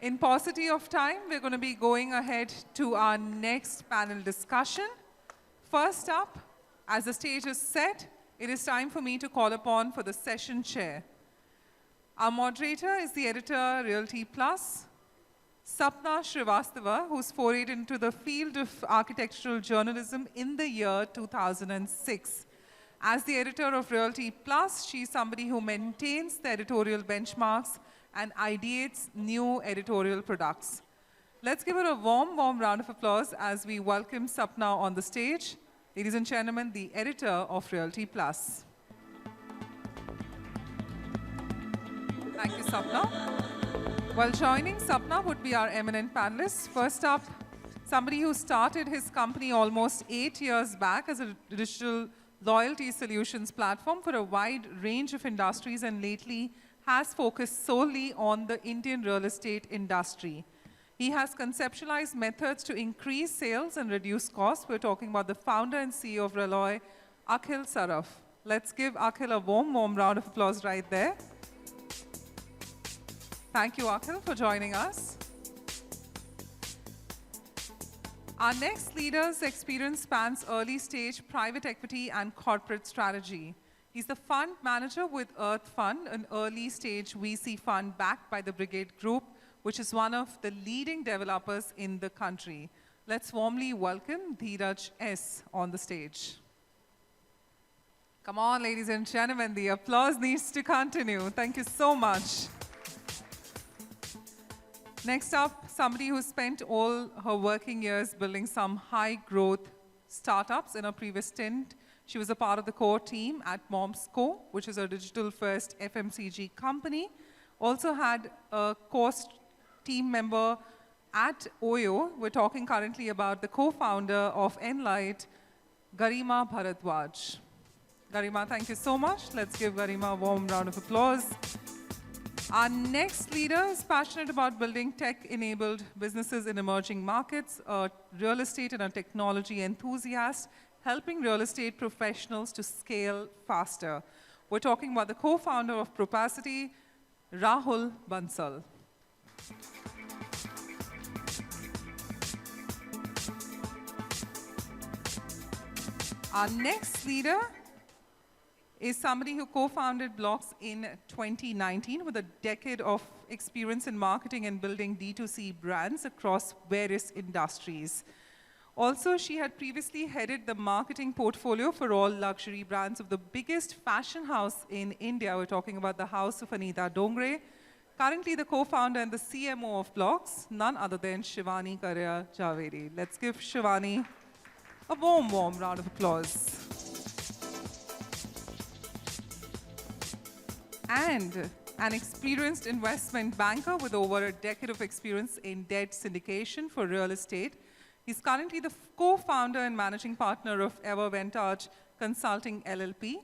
In paucity of time, we're going to be going ahead to our next panel discussion. First up, as the stage is set, it is time for me to call upon for the session chair. Our moderator is the editor, Realty Plus, Sapna Srivastava, who's forayed into the field of architectural journalism in the year 2006. As the editor of Realty Plus, she's somebody who maintains the editorial benchmarks and ideates new editorial products. Let's give her a warm, warm round of applause as we welcome Sapna on the stage. Ladies and gentlemen, the editor of Realty Plus. Thank you, Sapna. Well, joining Sapna would be our eminent panelists. First up, somebody who started his company almost 8 years back as a digital loyalty solutions platform for a wide range of industries and lately has focused solely on the Indian real estate industry. He has conceptualized methods to increase sales and reduce costs. We're talking about the founder and CEO of Reloy, Akhil Saraf. Let's give Akhil a warm, warm round of applause right there. Thank you, Akhil, for joining us. Our next leader's experience spans early stage private equity and corporate strategy. He's the fund manager with Earth Fund, an early stage VC fund backed by the Brigade Group, which is one of the leading developers in the country. Let's warmly welcome Dheeraj S. on the stage. Come on, ladies and gentlemen, the applause needs to continue. Thank you so much. Next up, somebody who spent all her working years building some high-growth startups in her previous stint. She was a part of the core team at Momsco, which is a digital-first FMCG company. Also had a core team member at Oyo. We're talking currently about the co-founder of Enlite, Garima Bharadwaj. Garima, thank you so much. Let's give Garima a warm round of applause. Our next leader is passionate about building tech-enabled businesses in emerging markets, a real estate and a technology enthusiast, helping real estate professionals to scale faster. We're talking about the co-founder of Propacity, Rahul Bansal. Our next leader is somebody who co-founded Blox in 2019 with a decade of experience in marketing and building D2C brands across various industries. Also, she had previously headed the marketing portfolio for all luxury brands of the biggest fashion house in India. We're talking about the house of Anita Dongre. Currently the co-founder and the CMO of Blox, none other than Shivani, Karia, Jhaveri. Let's give Shivani a warm, warm round of applause. And an experienced investment banker with over a decade of experience in debt syndication for real estate. He's currently the co-founder and managing partner of Everventage Consulting LLP.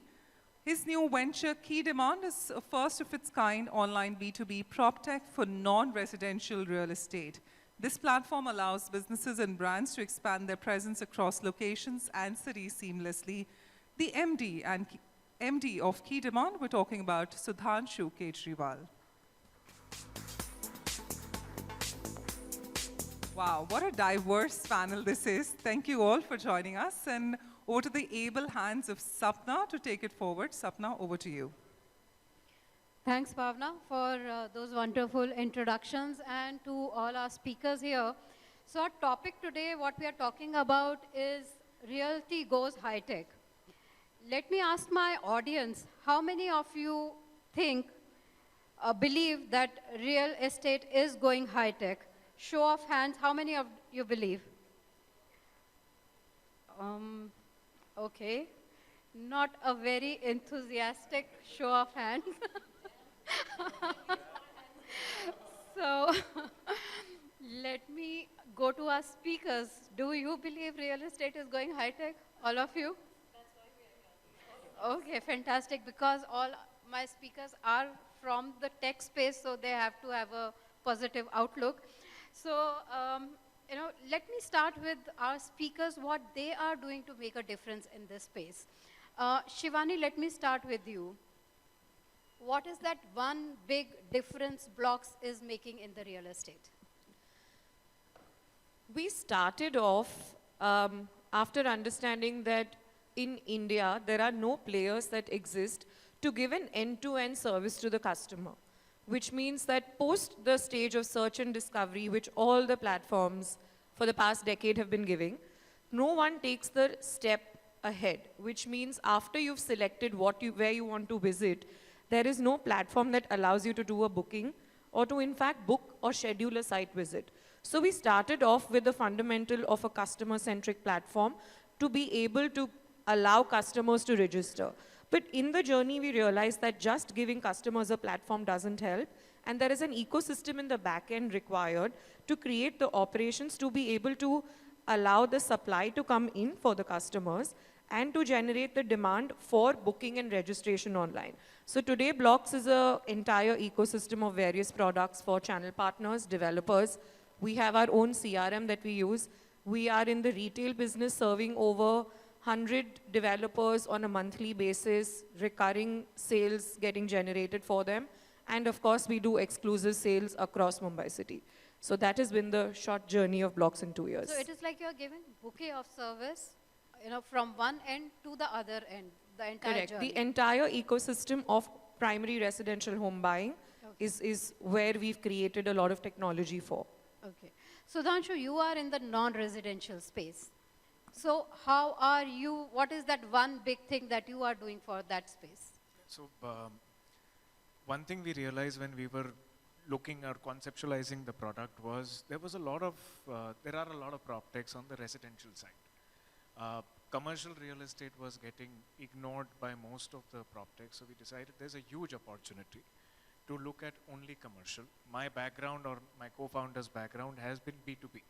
His new venture, Keydemand, is a first of its kind online B2B Proptech for non-residential real estate. This platform allows businesses and brands to expand their presence across locations and cities seamlessly. The MD of Keydemand, we're talking about Sudhanshu Kejriwal. Wow, what a diverse panel this is. Thank you all for joining us. And over to the able hands of Sapna to take it forward. Sapna, over to you. Thanks, Bhavna, for those wonderful introductions and to all our speakers here. So our topic today, what we are talking about is Realty Goes High-Tech. Let me ask my audience, how many of you think, believe that real estate is going high-tech? Show of hands, how many of you believe? Okay, not a very enthusiastic show of hands. So let me go to our speakers. Do you believe real estate is going high-tech, all of you? That's why we are here. Okay, fantastic, because all my speakers are from the tech space, so they have to have a positive outlook. So, let me start with our speakers, what they are doing to make a difference in this space. Shivani, let me start with you. what is that one big difference Blox is making in the real estate? We started off after understanding that in India, there are no players that exist to give an end-to-end service to the customer, which means that post the stage of search and discovery, which all the platforms for the past decade have been giving, no one takes the step ahead, which means after you've selected where you want to visit, there is no platform that allows you to do a booking or to in fact book or schedule a site visit. So we started off with the fundamental of a customer-centric platform to be able to allow customers to register. But in the journey, we realized that just giving customers a platform doesn't help, and there is an ecosystem in the back end required to create the operations to be able to allow the supply to come in for the customers and to generate the demand for booking and registration online. So today, Blox is an entire ecosystem of various products for channel partners, developers. We have our own CRM that we use. We are in the retail business serving over 100 developers on a monthly basis, recurring sales getting generated for them. And of course, we do exclusive sales across Mumbai city. So that has been the short journey of Blox in 2 years. So it is like you're giving bouquet of service, from one end to the other end, the entire Correct. journey. The entire ecosystem of primary residential home buying is where we've created a lot of technology for. Okay. Sudhanshu, you are in the non-residential space. So how are you, what is that one big thing that you are doing for that space? So one thing we realized when we were looking or conceptualizing the product was there are a lot of Proptechs on the residential side. Commercial real estate was getting ignored by most of the Proptechs, so we decided there's a huge opportunity to look at only commercial. My background or my co-founder's background has been B2B.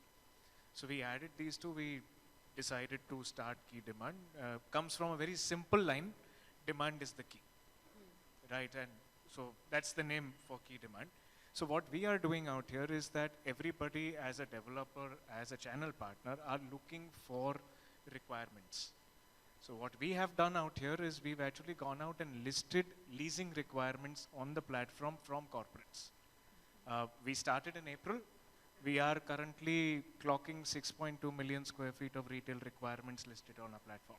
So we added these two, we decided to start Keydemand. Comes from a very simple line, demand is the key, right? And so that's the name for Keydemand. So what we are doing out here is that everybody as a developer, as a channel partner are looking for requirements. So what we have done out here is we've actually gone out and listed leasing requirements on the platform from corporates. We started in April. We are currently clocking 6.2 million square feet of retail requirements listed on our platform,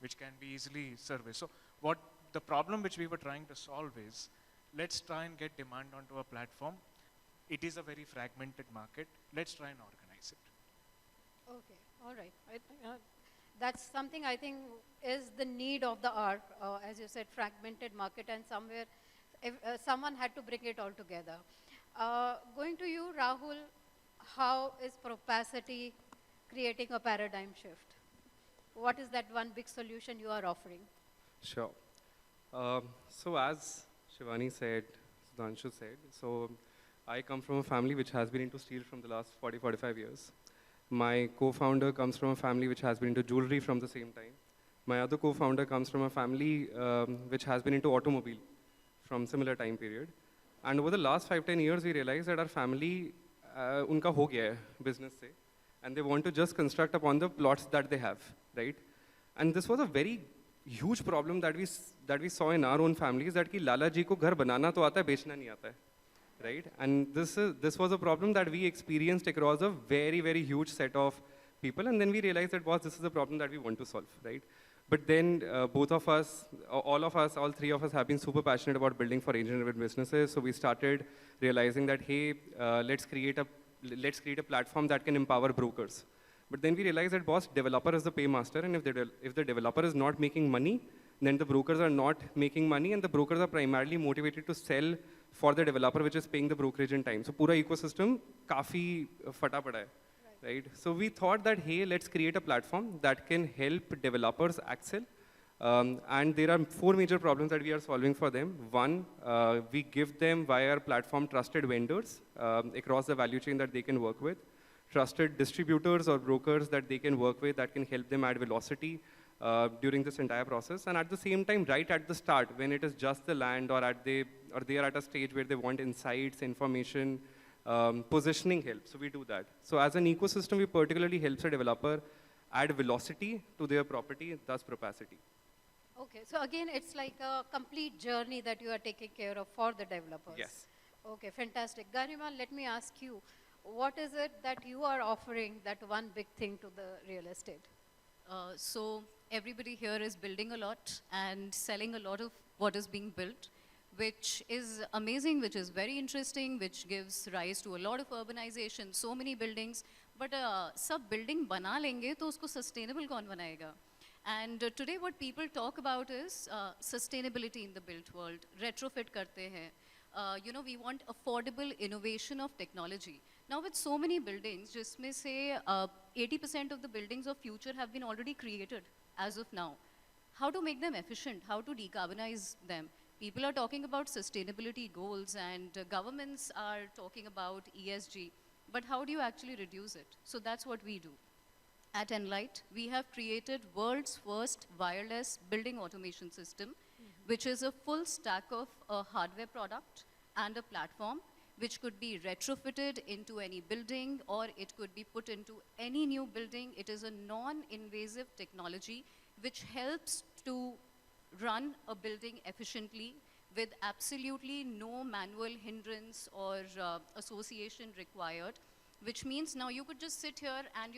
which can be easily serviced. So what the problem which we were trying to solve is, let's try and get demand onto a platform. It is a very fragmented market. Let's try and organize it. Okay, all right. That's something I think is the need of the hour, as you said, fragmented market, and somewhere someone had to bring it all together. Going to you, Rahul, how is Propacity creating a paradigm shift? What is that one big solution you are offering? Sure. So as Shivani said, Sudhanshu said, so I come from a family which has been into steel from the last 40-45 years. My co-founder comes from a family which has been into jewelry from the same time. My other co-founder comes from a family which has been into automobile from similar time period. And over the last 5-10 years, we realized that our family, unka ho gaya hai business se, and they want to just construct upon the plots that they have, right? And this was a very huge problem that we saw in our own families, that ki Lala ji ko ghar banana to aata hai, bechna nahi aata hai. Right? And this was a problem that we experienced across a very, very huge set of people. And then we realized that, boss, this is a problem that we want to solve, right? But then both of us, all three of us have been super passionate about building for agent-driven businesses. So we started realizing that, hey, let's create a platform that can empower brokers. But then we realized that, boss, developer is the paymaster, and if the developer is not making money, then the brokers are not making money, and the brokers are primarily motivated to sell for the developer, which is paying the brokerage in time. So pura ecosystem kafi fata pada hai, right? So we thought that, hey, let's create a platform that can help developers excel. And there are 4 major problems that we are solving for them. One, we give them via our platform trusted vendors across the value chain that they can work with, trusted distributors or brokers that they can work with that can help them add velocity during this entire process. And at the same time, right at the start, when it is just the land, or they are at a stage where they want insights, information, positioning help. So we do that. So as an ecosystem, we particularly help a developer add velocity to their property, thus Propacity. Okay, so again, it's like a complete journey that you are taking care of for the developers. Yes. Okay, fantastic. Garima, let me ask you, what is it that you are offering that one big thing to the real estate? So everybody here is building a lot and selling a lot of what is being built, which is amazing, which is very interesting, which gives rise to a lot of urbanization, so many buildings. But सब building बना लेंगे तो उसको sustainable कौन बनाएगा? And today what people talk about is sustainability in the built world. Retrofit करते हैं. You know, we want affordable innovation of technology. Now with so many buildings, जिसमें से 80% of the buildings of future have been already created as of now. How to make them efficient? How to decarbonize them? People are talking about sustainability goals and governments are talking about ESG. But how do you actually reduce it? So that's what we do. At Enlite, we have created world's first wireless building automation system, which is a full stack of a hardware product and a platform, which could be retrofitted into any building or it could be put into any new building. It is a non-invasive technology which helps to run a building efficiently with absolutely no manual hindrance or association required, which means now you could just sit here and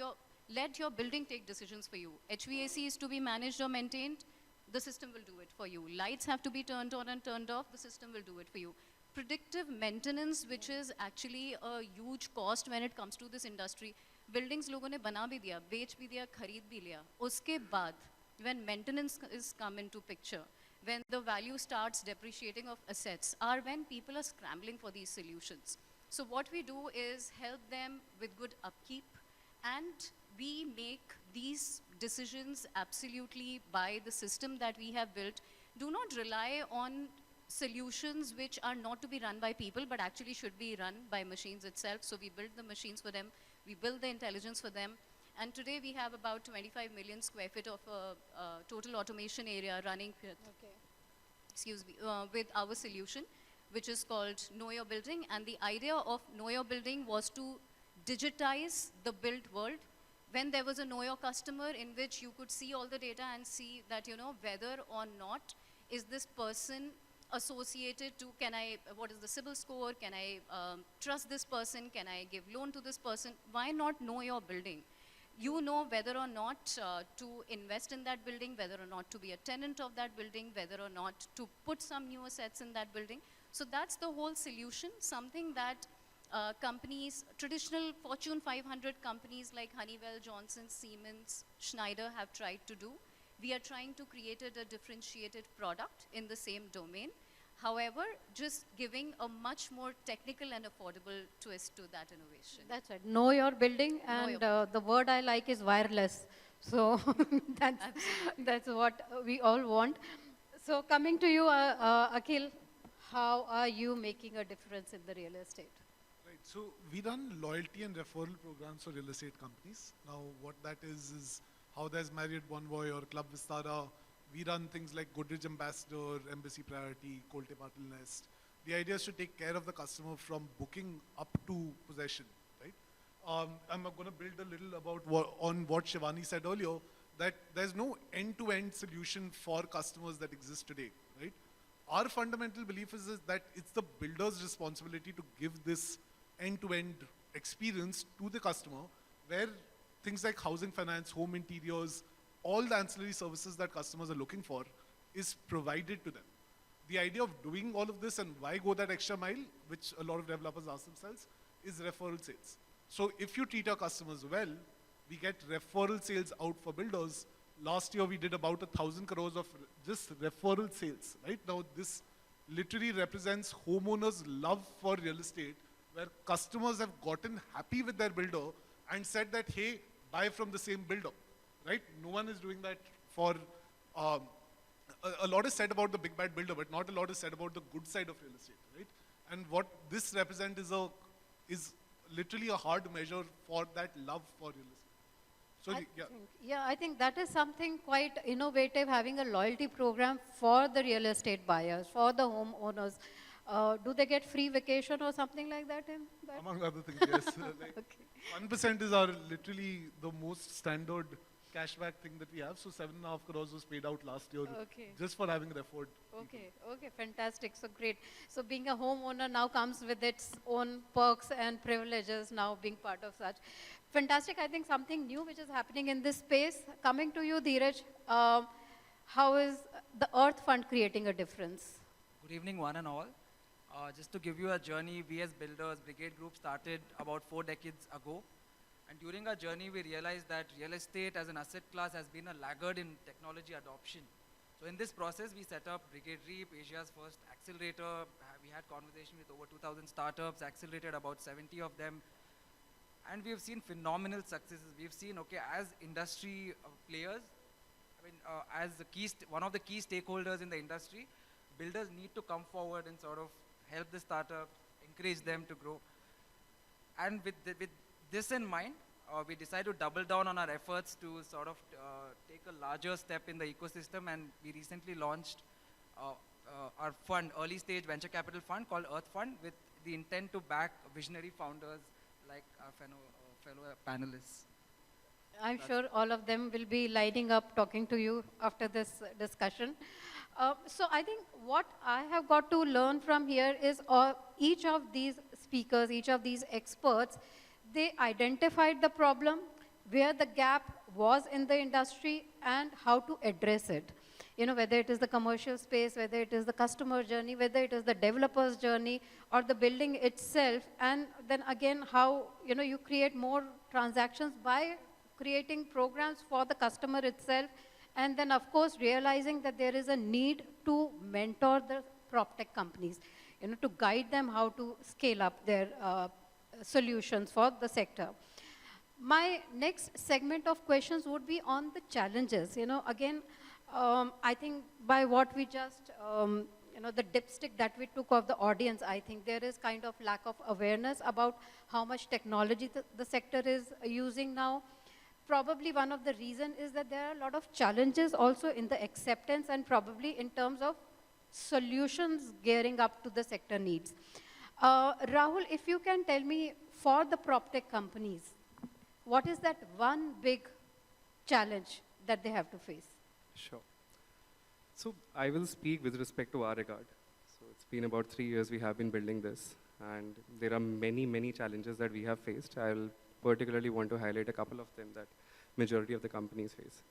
let your building take decisions for you. HVAC is to be managed or maintained, the system will do it for you. Lights have to be turned on and turned off, the system will do it for you. Predictive maintenance, which is actually a huge cost when it comes to this industry. Buildings लोगों ने बना भी दिया, बेच भी दिया, खरीद भी लिया. उसके बाद, when maintenance is come into picture, when the value starts depreciating of assets, are when people are scrambling for these solutions. So what we do is help them with good upkeep, and we make these decisions absolutely by the system that we have built. Do not rely on solutions which are not to be run by people, but actually should be run by machines itself. So we build the machines for them, we build the intelligence for them. And today we have about 25 million square feet of total automation area running with, with our solution, which is called Know Your Building. And the idea of Know Your Building was to digitize the built world. When there was a Know Your Customer in which you could see all the data and see that, you know, whether or not is this person associated to, what is the CIBIL score, can I trust this person, can I give loan to this person? Why not know your building? You know whether or not to invest in that building, whether or not to be a tenant of that building, whether or not to put some new assets in that building. So that's the whole solution, something that companies, traditional Fortune 500 companies like Honeywell, Johnson, Siemens, Schneider have tried to do. We are trying to create a differentiated product in the same domain. However, just giving a much more technical and affordable twist to that innovation. That's right. Know your building, and the word I like is wireless. So that's what we all want. So coming to you, Akhil, how are you making a difference in the real estate? Right. So we run loyalty and referral programs for real estate companies. Now, what that is how there's Marriott Bonvoy or Club Vistara. We run things like Godrej Ambassador, Embassy Priority, Colte Patil Nest. The idea is to take care of the customer from booking up to possession, right? I'm going to build a little about on what Shivani said earlier, that there's no end-to-end solution for customers that exist today, right? Our fundamental belief is that it's the builder's responsibility to give this end-to-end experience to the customer, where things like housing finance, home interiors, all the ancillary services that customers are looking for is provided to them. The idea of doing all of this and why go that extra mile, which a lot of developers ask themselves, is referral sales. So if you treat our customers well, we get referral sales out for builders. Last year we did about 1,000 crores of just referral sales, right? Now this literally represents homeowners' love for real estate, where customers have gotten happy with their builder and said that, hey, buy from the same builder. Right? No one is doing that for, a lot is said about the big bad builder, but not a lot is said about the good side of real estate, right? And what this represents is literally a hard measure for that love for real estate. So I think that is something quite innovative, having a loyalty program for the real estate buyers, for the homeowners. Do they get free vacation or something like that in that? Among other things, yes. Like 1% is our literally the most standard cashback thing that we have. So 7.5 crores was paid out last year Okay. just for having referred. Okay, okay, fantastic. So great. So being a homeowner now comes with its own perks and privileges now being part of such. Fantastic. I think something new which is happening in this space. Coming to you, Dheeraj, how is the Earth Fund creating a difference? Good evening, one and all. Just to give you a journey, we as builders, Brigade Group started about 4 decades ago. And during our journey, we realized that real estate as an asset class has been a laggard in technology adoption. So in this process, we set up Brigade REAP, Asia's first accelerator. We had conversation with over 2,000 startups, accelerated about 70 of them. And we've seen phenomenal successes. We've seen, okay, as industry players, I mean, as one of the key stakeholders in the industry, builders need to come forward and sort of help the startup, encourage them to grow. And with this in mind, we decided to double down on our efforts to sort of take a larger step in the ecosystem, and we recently launched our fund, early stage venture capital fund called Earth Fund, with the intent to back visionary founders like our fellow panelists. I'm sure all of them will be lining up talking to you after this discussion. So I think what I have got to learn from here is each of these speakers, each of these experts, they identified the problem, where the gap was in the industry, and how to address it. You know, whether it is the commercial space, whether it is the customer journey, whether it is the developer's journey, or the building itself, and then again how, you know, you create more transactions by creating programs for the customer itself, and then of course realizing that there is a need to mentor the PropTech companies, you know, to guide them how to scale up their solutions for the sector. My next segment of questions would be on the challenges. You know, again, I think by what we just, you know, the dipstick that we took of the audience, I think there is kind of lack of awareness about how much technology the sector is using now. Probably one of the reasons is that there are a lot of challenges also in the acceptance and probably in terms of solutions gearing up to the sector needs. Rahul, if you can tell me, for the PropTech companies, what is that one big challenge that they have to face? Sure. So I will speak with respect to our regard. So it's been about 3 years we have been building this, and there are many, many challenges that we have faced. I'll particularly want to highlight a couple of them that majority of the companies face.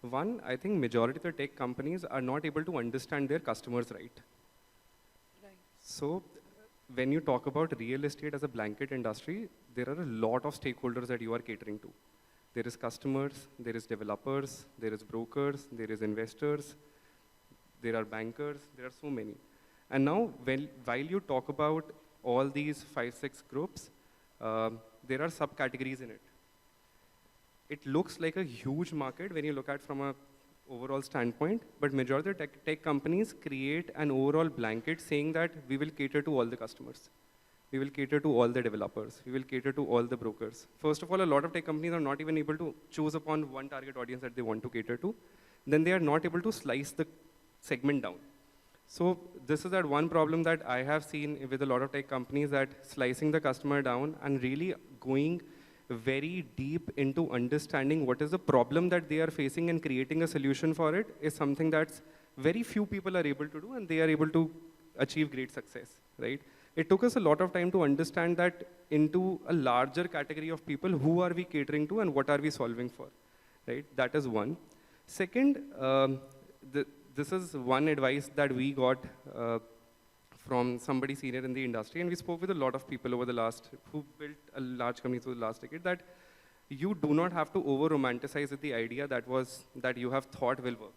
One, I think majority of the tech companies are not able to understand their customers right. So when you talk about real estate as a blanket industry, there are a lot of stakeholders that you are catering to. There is customers, there is developers, there is brokers, there is investors, there are bankers, there are so many. And now, while you talk about all these 5-6 groups, there are subcategories in it. It looks like a huge market when you look at from a overall standpoint, but majority of tech companies create an overall blanket saying that we will cater to all the customers. We will cater to all the developers. We will cater to all the brokers. First of all, a lot of tech companies are not even able to choose upon one target audience that they want to cater to. Then they are not able to slice the segment down. So this is that one problem that I have seen with a lot of tech companies, that slicing the customer down and really going very deep into understanding what is the problem that they are facing and creating a solution for it is something that's very few people are able to do, and they are able to achieve great success, right? It took us a lot of time to understand that into a larger category of people, who are we catering to and what are we solving for, right? That is one. Second, this is one advice that we got from somebody senior in the industry, and we spoke with a lot of people over the last, who built a large companies over the last decade, that you do not have to over-romanticize the idea that you have thought will work.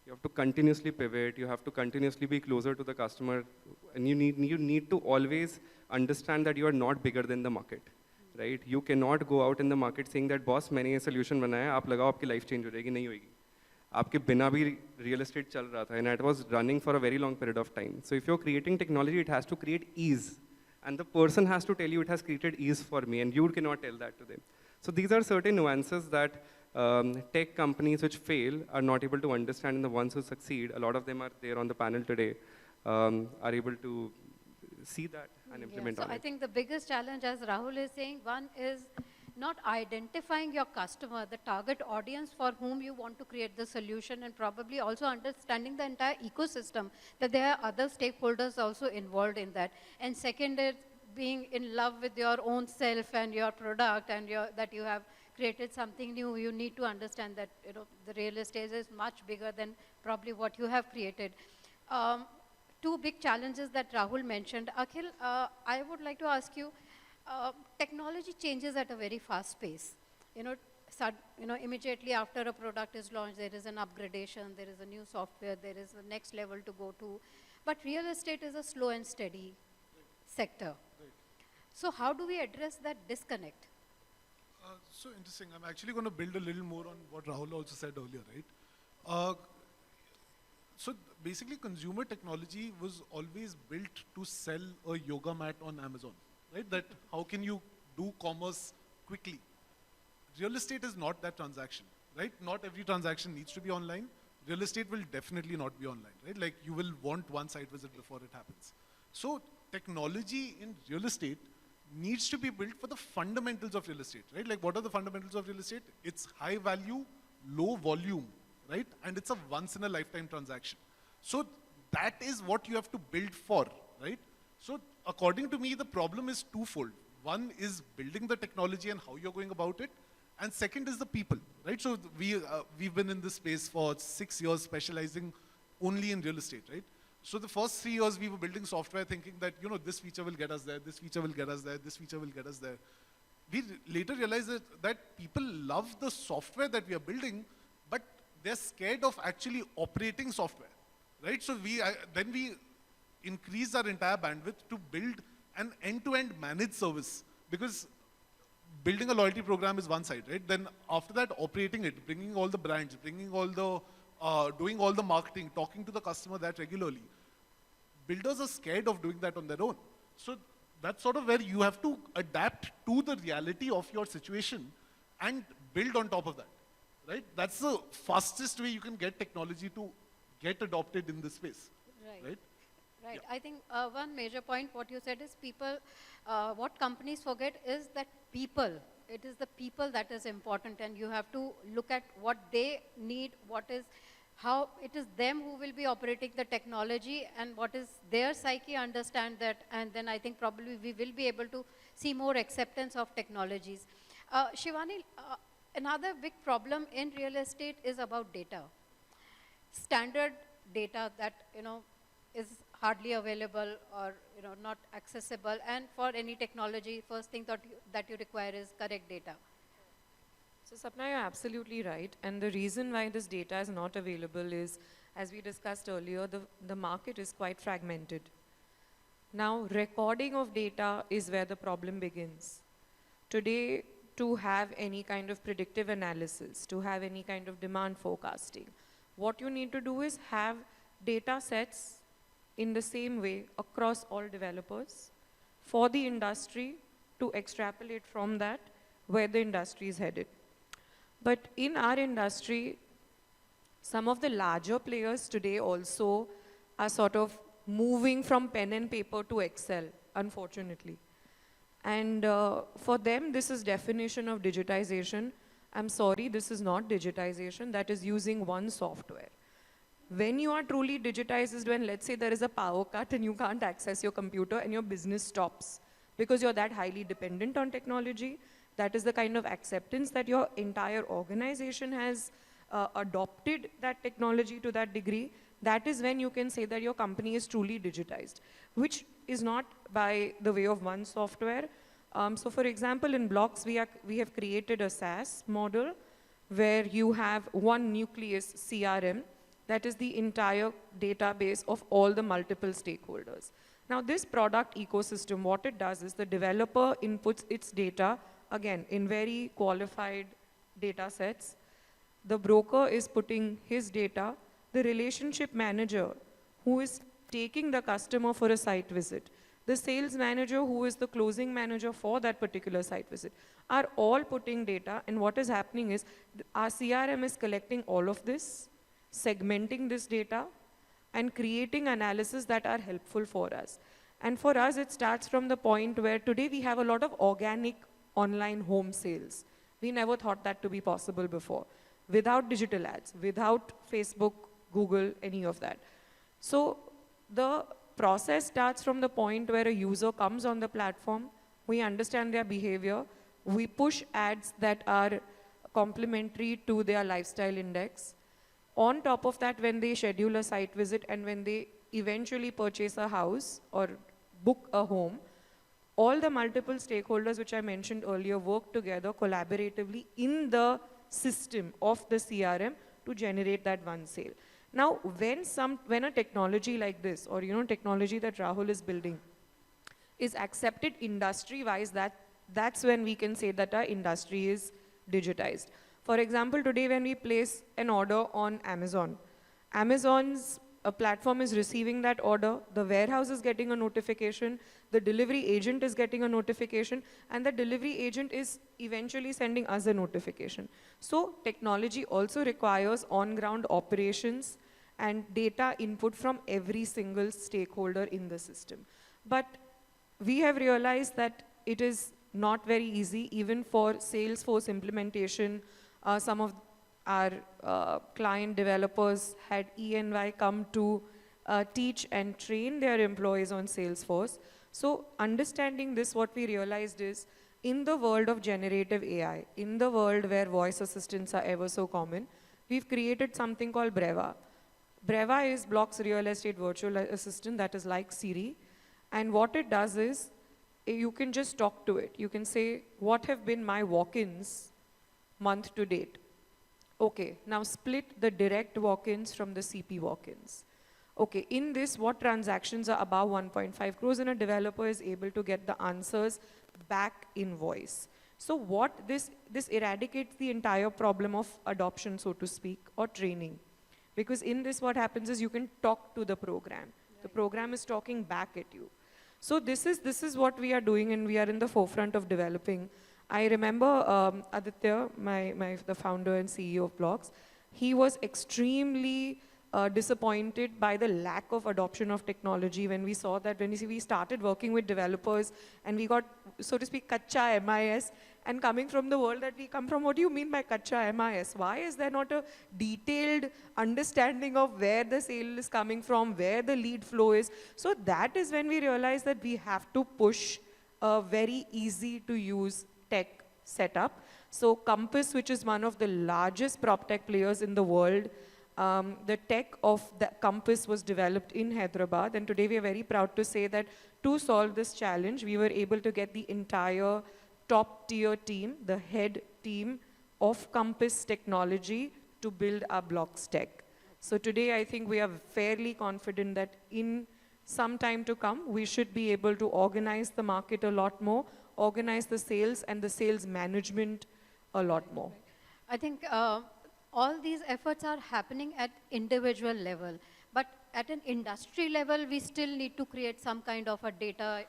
You have to continuously pivot, you have to continuously be closer to the customer, and you need to always understand that you are not bigger than the market, right? You cannot go out in the market saying that, boss, मैंने ये solution बनाया, आप लगाओ, आपकी life change हो जाएगी, नहीं होएगी. आपके बिना भी real estate चल रहा था, and it was running for a very long period of time. So if you're creating technology, it has to create ease. And the person has to tell you it has created ease for me, and you cannot tell that to them. So these are certain nuances that tech companies which fail are not able to understand, and the ones who succeed, a lot of them are there on the panel today, are able to see that and implement on it. So I think the biggest challenge, as Rahul is saying, one is not identifying your customer, the target audience for whom you want to create the solution, and probably also understanding the entire ecosystem, that there are other stakeholders also involved in that. And second is being in love with your own self and your product, and that you have created something new. You need to understand that the real estate is much bigger than probably what you have created. Two big challenges that Rahul mentioned. Akhil, I would like to ask you, technology changes at a very fast pace. Immediately after a product is launched, there is an upgradation, there is a new software, there is the next level to go to. But real estate is a slow and steady sector. Right. So how do we address that disconnect? So interesting. I'm actually going to build a little more on what Rahul also said earlier, right? So basically, consumer technology was always built to sell a yoga mat on Amazon, right? That how can you do commerce quickly? Real estate is not that transaction, right? Not every transaction needs to be online. Real estate will definitely not be online, right? Like you will want one site visit before it happens. So technology in real estate needs to be built for the fundamentals of real estate, right? Like what are the fundamentals of real estate? It's high value, low volume, right? And it's a once in a lifetime transaction. So that is what you have to build for, right? So according to me, the problem is twofold. One is building the technology and how you're going about it. And second is the people, right? So we've been in this space for 6 years specializing only in real estate, right? So the first 3 years we were building software thinking that, this feature will get us there, this feature will get us there, this feature will get us there. We later realized that people love the software that we are building, but they're scared of actually operating software, right? So then we increased our entire bandwidth to build an end-to-end managed service, because building a loyalty program is one side, right? Then after that, operating it, bringing all the brands, bringing all the, doing all the marketing, talking to the customer that regularly. Builders are scared of doing that on their own. So that's sort of where you have to adapt to the reality of your situation and build on top of that, right? That's the fastest way you can get technology to get adopted in this space, right? Right. Yeah. I think one major point, what you said is people, what companies forget is that people, it is the people that is important, and you have to look at what they need, how it is them who will be operating the technology, and what is their psyche, understand that, and then I think probably we will be able to see more acceptance of technologies. Shivani, another big problem in real estate is about data. Standard data that, is hardly available or not accessible, and for any technology, first thing that you require is correct data. So Sapna, you're absolutely right. And the reason why this data is not available is, as we discussed earlier, the market is quite fragmented. Now, recording of data is where the problem begins. Today, to have any kind of predictive analysis, to have any kind of demand forecasting, what you need to do is have data sets in the same way across all developers for the industry to extrapolate from that where the industry is headed. But in our industry, some of the larger players today also are sort of moving from pen and paper to Excel, unfortunately. And for them, this is definition of digitization. I'm sorry, this is not digitization. That is using one software. When you are truly digitized is when, let's say, there is a power cut and you can't access your computer and your business stops because you're that highly dependent on technology. That is the kind of acceptance that your entire organization has adopted that technology to that degree. That is when you can say that your company is truly digitized, which is not by the way of one software. So for example, in Blox, we have created a SaaS model where you have one nucleus CRM. That is the entire database of all the multiple stakeholders. Now this product ecosystem, what it does is the developer inputs its data, again, in very qualified data sets. The broker is putting his data. The relationship manager who is taking the customer for a site visit, the sales manager who is the closing manager for that particular site visit, are all putting data, and what is happening is our CRM is collecting all of this, segmenting this data, and creating analysis that are helpful for us. And for us, it starts from the point where today we have a lot of organic online home sales. We never thought that to be possible before. Without digital ads, without Facebook, Google, any of that. So the process starts from the point where a user comes on the platform, we understand their behavior, we push ads that are complementary to their lifestyle index. On top of that, when they schedule a site visit and when they eventually purchase a house or book a home, all the multiple stakeholders which I mentioned earlier work together collaboratively in the system of the CRM to generate that one sale. Now, when a technology like this, or technology that Rahul is building, is accepted industry-wise, that's when we can say that our industry is digitized. For example, today when we place an order on Amazon, Amazon's platform is receiving that order, the warehouse is getting a notification, the delivery agent is getting a notification, and the delivery agent is eventually sending us a notification. So technology also requires on-ground operations and data input from every single stakeholder in the system. But we have realized that it is not very easy, even for Salesforce implementation. Some of our client developers had ENY come to teach and train their employees on Salesforce. So understanding this, what we realized is, in the world of generative AI, in the world where voice assistants are ever so common, we've created something called Breva. Breva is Blox real estate virtual assistant that is like Siri. And what it does is, you can just talk to it. You can say, what have been my walk-ins month to date? Okay, now split the direct walk-ins from the CP walk-ins. Okay, in this, what transactions are above 1.5 crores, and a developer is able to get the answers back in voice. So what this eradicates the entire problem of adoption, so to speak, or training. Because in this, what happens is you can talk to the program. Right. The program is talking back at you. So this is what we are doing, and we are in the forefront of developing. I remember Aditya, the founder and CEO of Blox, he was extremely disappointed by the lack of adoption of technology when we saw that, we started working with developers and we got, so to speak, kacha MIS, and coming from the world that we come from, what do you mean by kacha MIS? Why is there not a detailed understanding of where the sale is coming from, where the lead flow is? So that is when we realized that we have to push a very easy to use tech setup. So Compass, which is one of the largest Proptech players in the world, the tech of the Compass was developed in Hyderabad, and today we are very proud to say that to solve this challenge, we were able to get the entire top tier team, the head team of Compass technology to build our Blox tech. So today I think we are fairly confident that in some time to come, we should be able to organize the market a lot more, organize the sales and the sales management a lot more. I think all these efforts are happening at individual level, but at an industry level, we still need to create some kind of a data,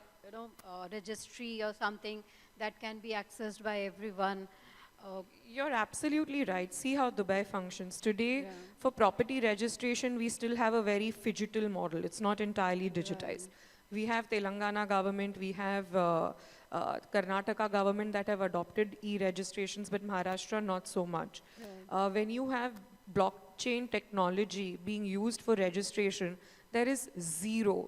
registry or something that can be accessed by everyone. You're absolutely right. See how Dubai functions. Today, for property registration, we still have a very phygital model. It's not entirely digitized. Right. We have Telangana government, we have Karnataka government that have adopted e-registrations, but Maharashtra not so much. Right. When you have blockchain technology being used for registration, there is zero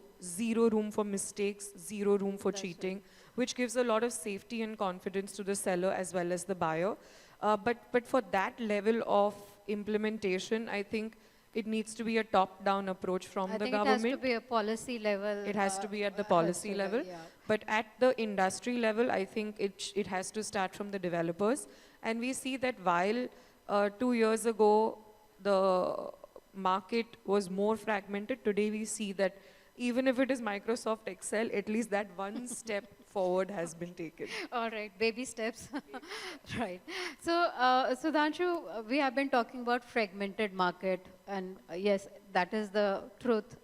room for mistakes, zero room for cheating, which gives a lot of safety and confidence to the seller as well as the buyer. But for that level of implementation, I think it needs to be a top-down approach from the government. It has to be a policy level. It has to be at the policy level. Yeah. But at the industry level, I think it has to start from the developers. And we see that while 2 years ago, the market was more fragmented, today we see that even if it is Microsoft Excel, at least that one step forward has been taken. All right, baby steps. Right. So, Sudhanshu, we have been talking about fragmented market, and yes, that is the truth.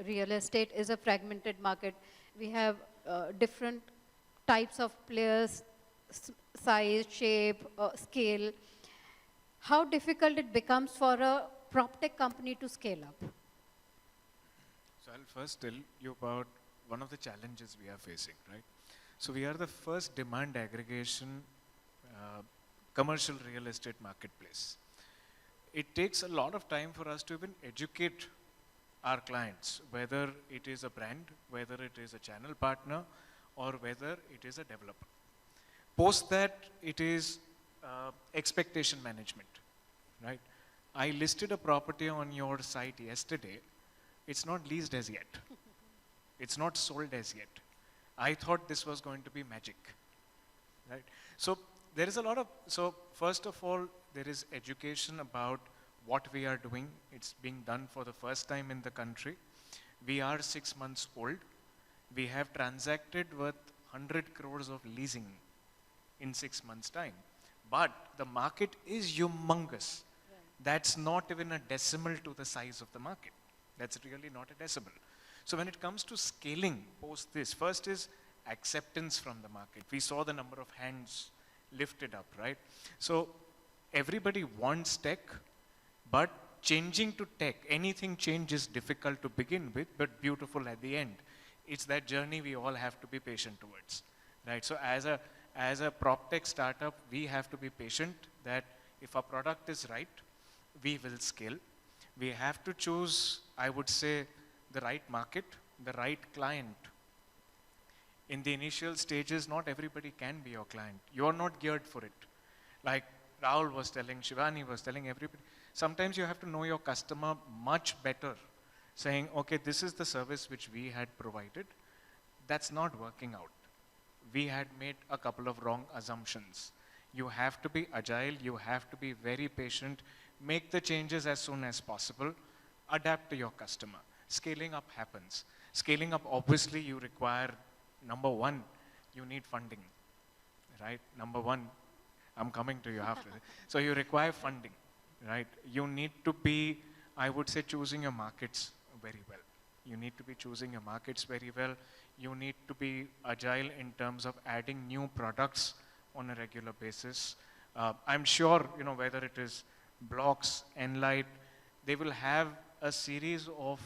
Real estate is a fragmented market. We have different types of players, size, shape, scale. How difficult it becomes for a Proptech company to scale up? So I'll first tell you about one of the challenges we are facing, right? So we are the first demand aggregation commercial real estate marketplace. It takes a lot of time for us to even educate our clients, whether it is a brand, whether it is a channel partner, or whether it is a developer. Post that, it is expectation management, right? I listed a property on your site yesterday. It's not leased as yet. It's not sold as yet. I thought this was going to be magic, right? So there is a lot of, so first of all, there is education about what we are doing. It's being done for the first time in the country. We are 6 months old. We have transacted with 100 crores of leasing in 6 months' time. But the market is humongous. That's not even a decimal to the size of the market. That's really not a decimal. So when it comes to scaling post this, first is acceptance from the market. We saw the number of hands lifted up, right? So everybody wants tech, but changing to tech, anything change is difficult to begin with, but beautiful at the end. It's that journey we all have to be patient towards, right? So as a Proptech startup, we have to be patient that if our product is right, we will scale. We have to choose, I would say, the right market, the right client. In the initial stages, not everybody can be your client. You're not geared for it. Like Rahul was telling, Shivani was telling everybody, sometimes you have to know your customer much better, saying, okay, this is the service which we had provided. That's not working out. We had made a couple of wrong assumptions. You have to be agile, you have to be very patient, make the changes as soon as possible, adapt to your customer. Scaling up happens. Scaling up, obviously, you require, number one, you need funding, right? Number one, I'm coming to you after that. So you require funding, right? You need to be, I would say, choosing your markets very well. You need to be choosing your markets very well. You need to be agile in terms of adding new products on a regular basis. I'm sure, you know, whether it is Blox, Enlite, they will have a series of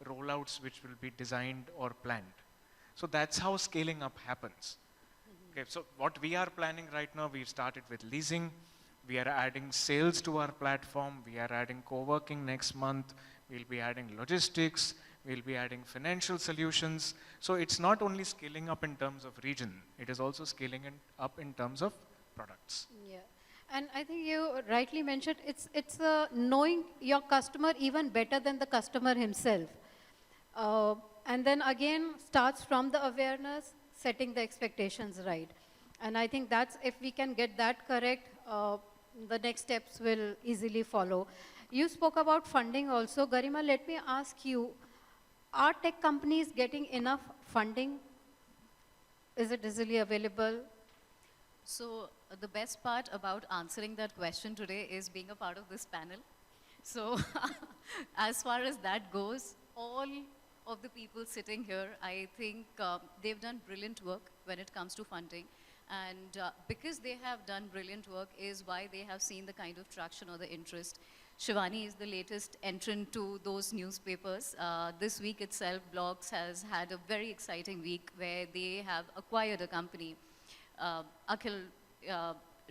rollouts which will be designed or planned. So that's how scaling up happens. Okay, so what we are planning right now, we've started with leasing. We are adding sales to our platform. We are adding co-working next month. We'll be adding logistics. We'll be adding financial solutions. So it's not only scaling up in terms of region, it is also scaling up in terms of products. Yeah. And I think you rightly mentioned it's knowing your customer even better than the customer himself. And then again starts from the awareness, setting the expectations right. And I think that's, if we can get that correct, the next steps will easily follow. You spoke about funding also. Garima, let me ask you, are tech companies getting enough funding? Is it easily available? So the best part about answering that question today is being a part of this panel. So as far as that goes, all of the people sitting here, I think they've done brilliant work when it comes to funding. And because they have done brilliant work is why they have seen the kind of traction or the interest. Shivani is the latest entrant to those newspapers. This week itself, Blox has had a very exciting week where they have acquired a company. Akhil,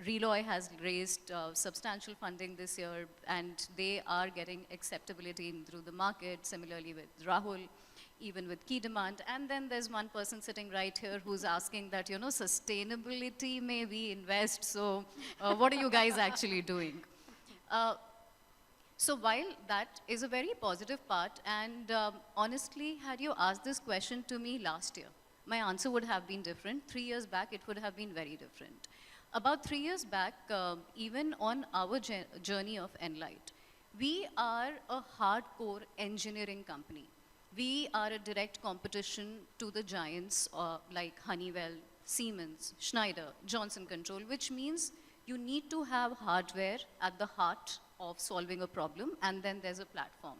Reloy has raised substantial funding this year, and they are getting acceptability through the market, similarly with Rahul, even with Keydemand. And then there's one person sitting right here who's asking that, you know, sustainability may we invest, so what are you guys actually doing? So while that is a very positive part, and honestly, had you asked this question to me last year, my answer would have been different. 3 years back, it would have been very different. About 3 years back, even on our journey of Enlite, we are a hardcore engineering company. We are a direct competition to the giants like Honeywell, Siemens, Schneider, Johnson Control, which means you need to have hardware at the heart of solving a problem, and then there's a platform.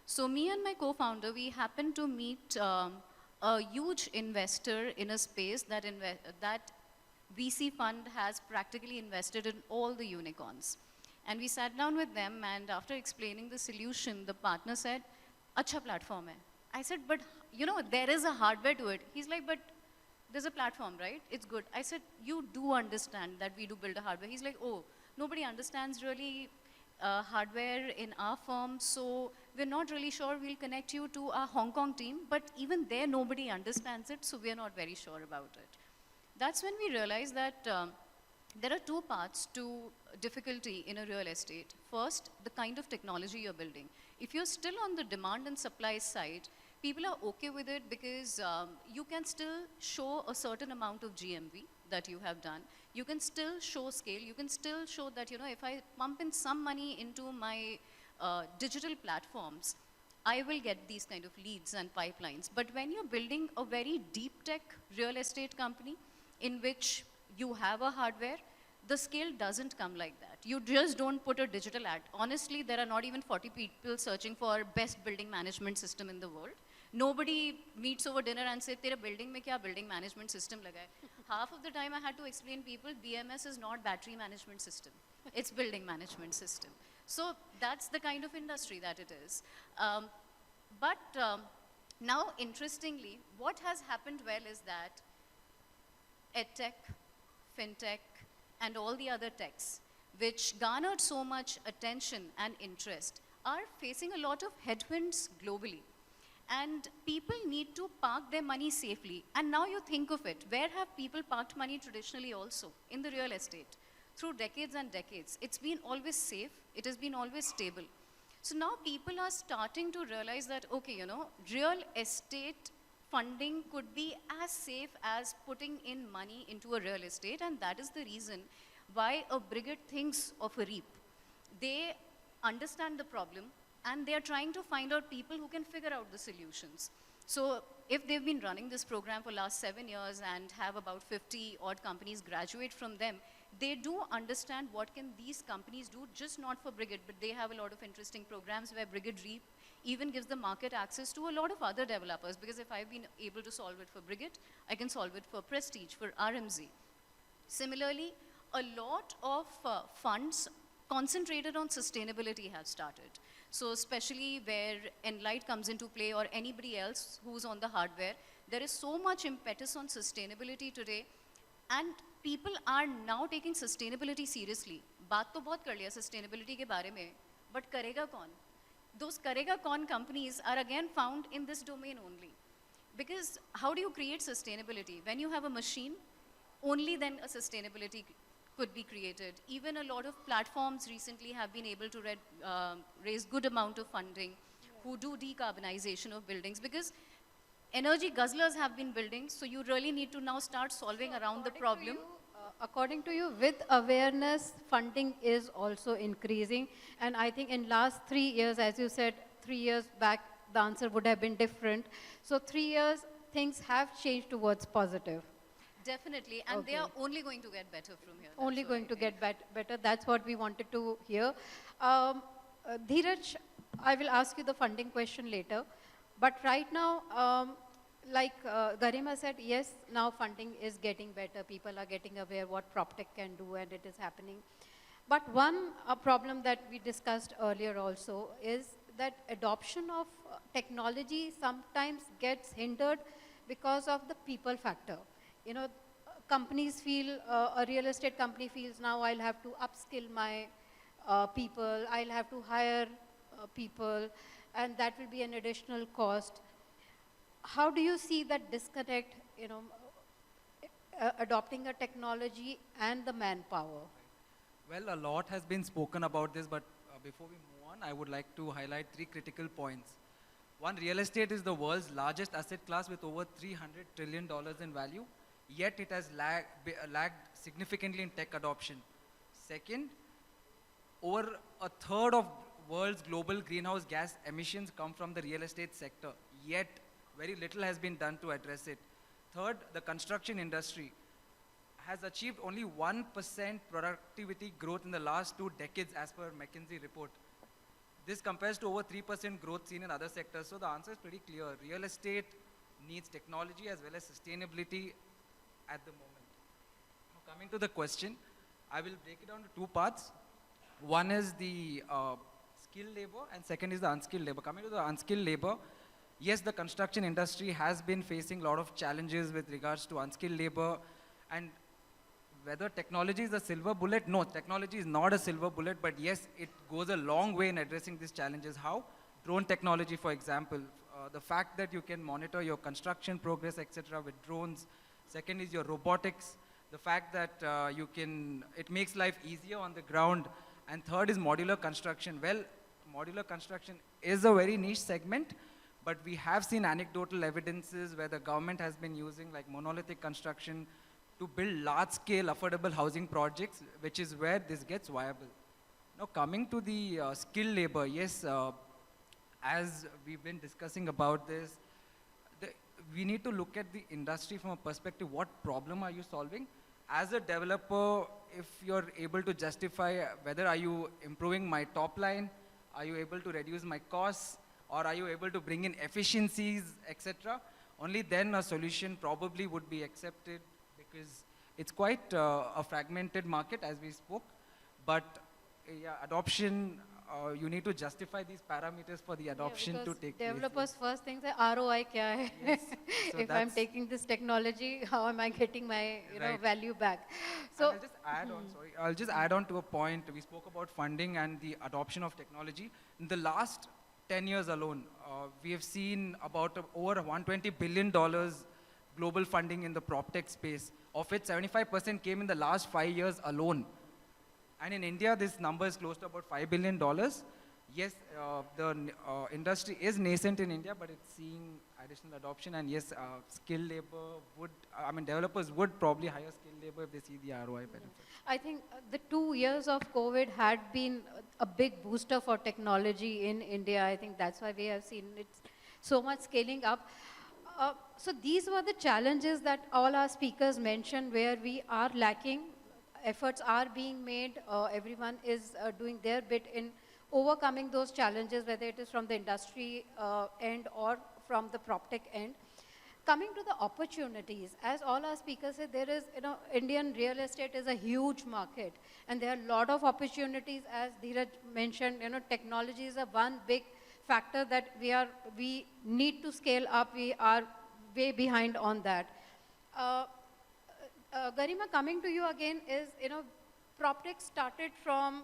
So me and my co-founder, we happened to meet a huge investor in a space that VC fund has practically invested in all the unicorns. And we sat down with them, and after explaining the solution, the partner said, "Acha platform hai." I said, "But you know, there is a hardware to it." He's like, "But there's a platform, right? It's good. I said, you do understand that we do build a hardware. He's like, oh, nobody understands really hardware in our firm, so we're not really sure. We'll connect you to our Hong Kong team, but even there nobody understands it, so we're not very sure about it. That's when we realized that there are two paths to difficulty in a real estate. First, the kind of technology you're building. If you're still on the demand and supply side, people are okay with it because you can still show a certain amount of GMV that you have done. You can still show scale. You can still show that, you know, if I pump in some money into my digital platforms, I will get these kind of leads and pipelines. But when you're building a very deep tech real estate company in which you have a hardware, the scale doesn't come like that. You just don't put a digital ad. Honestly, there are not even 40 people searching for best building management system in the world. Nobody meets over dinner and says, "Tera building mein kya building management system laga hai?" Half of the time I had to explain people, BMS is not battery management system. It's building management system. So that's the kind of industry that it is. Now, interestingly, what has happened well is that EdTech, FinTech, and all the other techs, which garnered so much attention and interest, are facing a lot of headwinds globally. And people need to park their money safely. And now you think of it, where have people parked money traditionally also? In the real estate. Through decades and decades. It's been always safe. It has been always stable. So now people are starting to realize that, okay, you know, real estate funding could be as safe as putting in money into a real estate. And that is the reason why a brigade thinks of a REAP. They understand the problem, and they are trying to find out people who can figure out the solutions. So if they've been running this program for last 7 years and have about 50 odd companies graduate from them, they do understand what can these companies do, just not for Brigade, but they have a lot of interesting programs where Brigade REAP even gives the market access to a lot of other developers, because if I've been able to solve it for Brigade, I can solve it for Prestige, for RMZ. Similarly, a lot of funds concentrated on sustainability have started. So especially where Enlite comes into play, or anybody else who's on the hardware, there is so much impetus on sustainability today, and people are now taking sustainability seriously. बात तो बहुत कर लिया sustainability के बारे में, but करेगा कौन? Those करेगा कौन companies are again found in this domain only. Because how do you create sustainability? When you have a machine, only then a sustainability could be created. Even a lot of platforms recently have been able to raise good amount of funding who do decarbonization of buildings, because energy guzzlers have been building, so you really need to now start solving around the problem. According to you, with awareness, funding is also increasing. And I think in last 3 years, as you said, 3 years back, the answer would have been different. So 3 years, things have changed towards positive. Definitely, and they are only going to get better from here. Only going to get better. That's what we wanted to hear. Dheeraj, I will ask you the funding question later. But right now, like Garima said, yes, now funding is getting better. People are getting aware what Proptech can do, and it is happening. But one problem that we discussed earlier also is that adoption of technology sometimes gets hindered because of the people factor. You know, companies feel, a real estate company feels, now I'll have to upskill my people, I'll have to hire people, and that will be an additional cost. How do you see that disconnect, you know, adopting a technology and the manpower? Well, a lot has been spoken about this, but before we move on, I would like to highlight 3 critical points. One, real estate is the world's largest asset class with over $300 trillion in value, yet it has lagged significantly in tech adoption. Second, over a third of world's global greenhouse gas emissions come from the real estate sector, yet very little has been done to address it. Third, the construction industry has achieved only 1% productivity growth in the last 2 decades as per McKinsey report. This compares to over 3% growth seen in other sectors. So the answer is pretty clear. Real estate needs technology as well as sustainability at the moment. Now coming to the question, I will break it down to 2 parts. One is the skilled labor, and second is the unskilled labor. Coming to the unskilled labor, yes, the construction industry has been facing a lot of challenges with regards to unskilled labor, and whether technology is a silver bullet, no, technology is not a silver bullet, but yes, it goes a long way in addressing these challenges. How? Drone technology, for example, the fact that you can monitor your construction progress, etc., with drones. Second is your robotics, the fact that it makes life easier on the ground. And third is modular construction. Well, modular construction is a very niche segment, but we have seen anecdotal evidences where the government has been using like monolithic construction to build large-scale affordable housing projects, which is where this gets viable. Now, coming to the skilled labor, yes, as we've been discussing about this, we need to look at the industry from a perspective, what problem are you solving? As a developer, if you're able to justify whether are you improving my top line, are you able to reduce my costs, or are you able to bring in efficiencies, etc., only then a solution probably would be accepted, because it's quite a fragmented market, as we spoke. But yeah, adoption, you need to justify these parameters for the adoption to take place. Developers first think that ROI kya hai? Yes. So if I'm taking this technology, how am I getting my value back? So I'll just add on, I'll just add on to a point. We spoke about funding and the adoption of technology. In the last 10 years alone, we have seen about over $120 billion global funding in the Proptech space, of which 75% came in the last 5 years alone. And in India, this number is close to about $5 billion. Yes, the industry is nascent in India, but it's seeing additional adoption. And yes, skilled labor would, developers would probably hire skilled labor if they see the ROI benefit. I think the 2 years of COVID had been a big booster for technology in India. I think that's why we have seen it so much scaling up. So these were the challenges that all our speakers mentioned where we are lacking. Efforts are being made. Everyone is doing their bit in overcoming those challenges, whether it is from the industry end or from the Proptech end. Coming to the opportunities, as all our speakers said, there is, Indian real estate is a huge market, and there are a lot of opportunities. As Dheeraj mentioned, technology is a one big factor that we need to scale up. We are way behind on that. Garima, coming to you again is, Proptech started from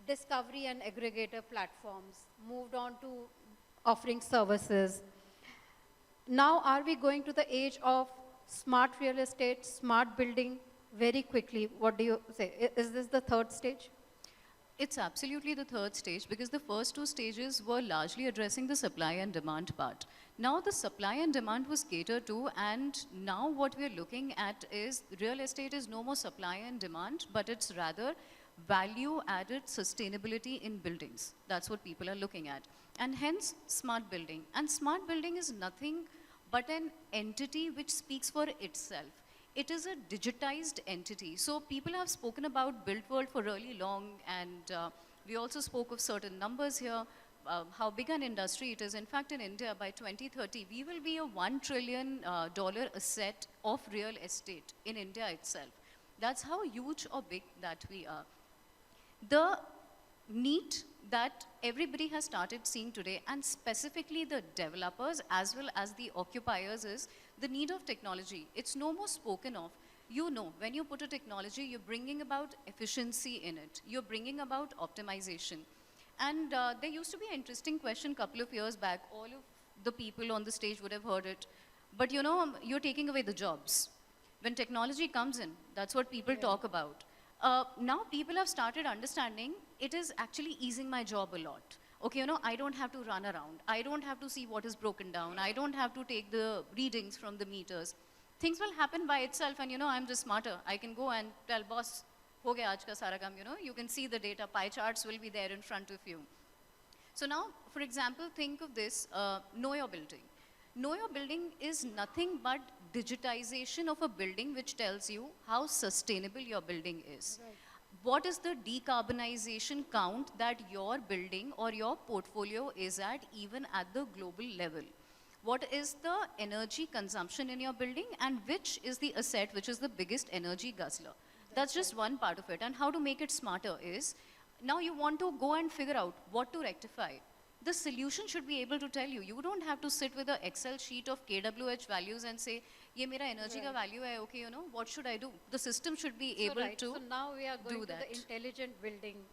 discovery and aggregator platforms, moved on to offering services. Now are we going to the age of smart real estate, smart building very quickly? What do you say? Is this the third stage? It's absolutely the third stage, because the first two stages were largely addressing the supply and demand part. Now the supply and demand was catered to, and now what we're looking at is real estate is no more supply and demand, but it's rather value-added sustainability in buildings. That's what people are looking at. And hence, smart building. And smart building is nothing but an entity which speaks for itself. It is a digitized entity. So people have spoken about built world for really long, and we also spoke of certain numbers here, how big an industry it is. In fact, in India, by 2030, we will be a $1 trillion asset of real estate in India itself. That's how huge or big that we are. The need that everybody has started seeing today, and specifically the developers as well as the occupiers, is the need of technology. It's no more spoken of. When you put a technology, you're bringing about efficiency in it. You're bringing about optimization. And there used to be an interesting question a couple of years back. All of the people on the stage would have heard it. But you're taking away the jobs. When technology comes in, that's what people talk about. Now people have started understanding it is actually easing my job a lot. Okay, I don't have to run around. I don't have to see what is broken down. I don't have to take the readings from the meters. Things will happen by itself, and I'm just smarter. I can go and tell boss, ho gaya aaj ka sara kam, you can see the data, pie charts will be there in front of you. So now, for example, think of this, know your building. Know your building is nothing but digitization of a building which tells you how sustainable your building is. Right. What is the decarbonization count that your building or your portfolio is at, even at the global level? What is the energy consumption in your building, and which is the asset which is the biggest energy guzzler? That's just one part of it. And how to make it smarter is, now you want to go and figure out what to rectify. the solution should be able to tell you. You don't have to sit with an Excel sheet of KWH values and say, ye mera energy ka value hai, okay, you know, what should I do? The system should be able to So now we are going do to that. the intelligent buildings.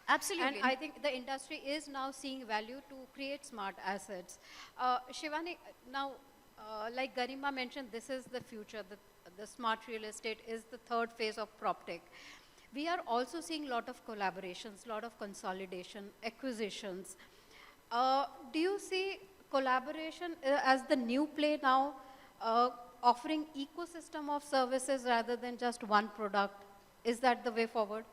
Absolutely. And I think the industry is now seeing value to create smart assets. Shivani, now, like Garima mentioned, this is the future. The smart real estate is the third phase of PropTech. We are also seeing a lot of collaborations, lot of consolidation, acquisitions. Do you see collaboration as the new play now, offering ecosystem of services rather than just one product? Is that the way forward?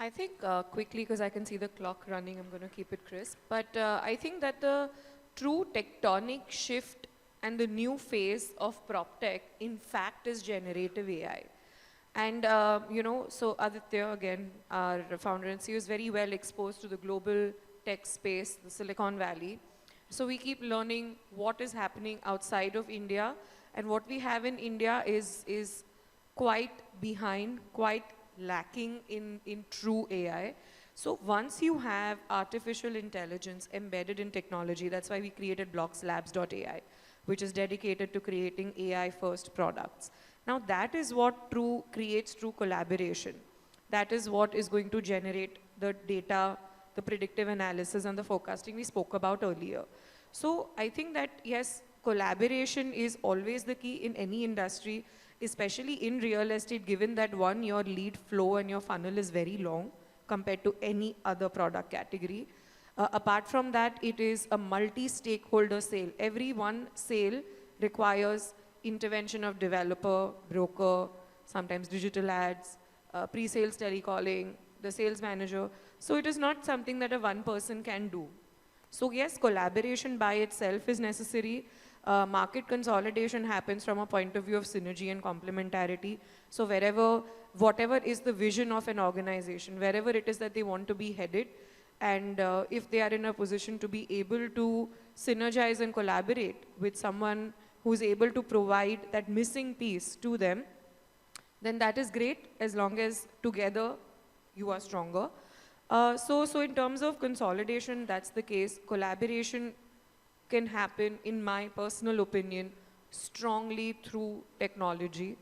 I think quickly, because I can see the clock running, I'm going to keep it crisp. But I think that the true tectonic shift and the new phase of PropTech, in fact, is generative AI. And, you know, so Aditya, again, our founder and CEO, is very well exposed to the global tech space, the Silicon Valley. So we keep learning what is happening outside of India. And what we have in India is quite behind, quite lacking in true AI. So once you have artificial intelligence embedded in technology, that's why we created Blox.xyz, which is dedicated to creating AI-first products. Now that is what creates true collaboration. That is what is going to generate the data, the predictive analysis and the forecasting we spoke about earlier. So I think that yes, collaboration is always the key in any industry, especially in real estate, given that one, your lead flow and your funnel is very long compared to any other product category. Apart from that, it is a multi-stakeholder sale. Every one sale requires intervention of developer, broker, sometimes digital ads, pre-sales telecalling, the sales manager. So it is not something that a one person can do. So yes, collaboration by itself is necessary. Market consolidation happens from a point of view of synergy and complementarity. So whatever is the vision of an organization, wherever it is that they want to be headed, and if they are in a position to be able to synergize and collaborate with someone who's able to provide that missing piece to them, then that is great, as long as together you are stronger. So in terms of consolidation, that's the case. Collaboration can happen, in my personal opinion, strongly through technology.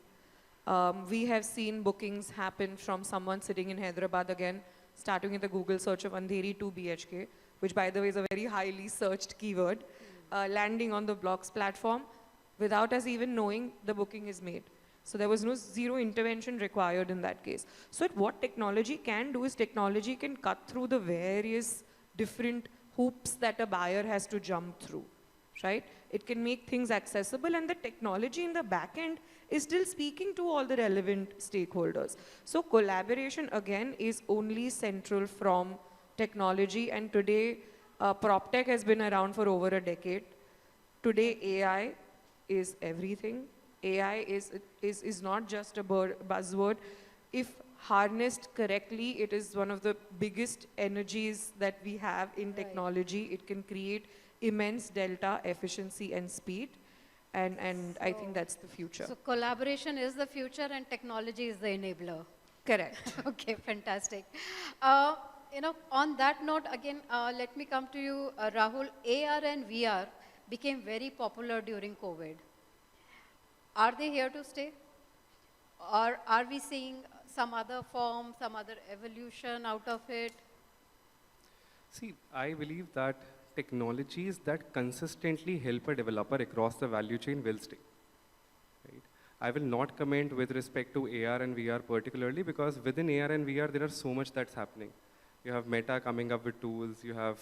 We have seen bookings happen from someone sitting in Hyderabad, again, starting with the Google search of Andheri 2 BHK, which by the way is a very highly searched keyword, landing on the Blox platform without us even knowing the booking is made. So there was zero intervention required in that case. So what technology can do is technology can cut through the various different hoops that a buyer has to jump through, right? It can make things accessible, and the technology in the back end is still speaking to all the relevant stakeholders. So collaboration, again, is only central from technology, and today PropTech has been around for over a decade. Today AI is everything. AI is not just a buzzword. If harnessed correctly, it is one of the biggest energies that we have in technology. It can create immense delta, efficiency and speed. And I think that's the future. So collaboration is the future and technology is the enabler. Correct. Okay, fantastic. You know, on that note, again, let me come to you, Rahul. AR and VR became very popular during COVID. Are they here to stay? Or are we seeing some other form, some other evolution out of it? See, I believe that technologies that consistently help a developer across the value chain will stay. Right? I will not comment with respect to AR and VR particularly, because within AR and VR, there are so much that's happening. You have Meta coming up with tools, you have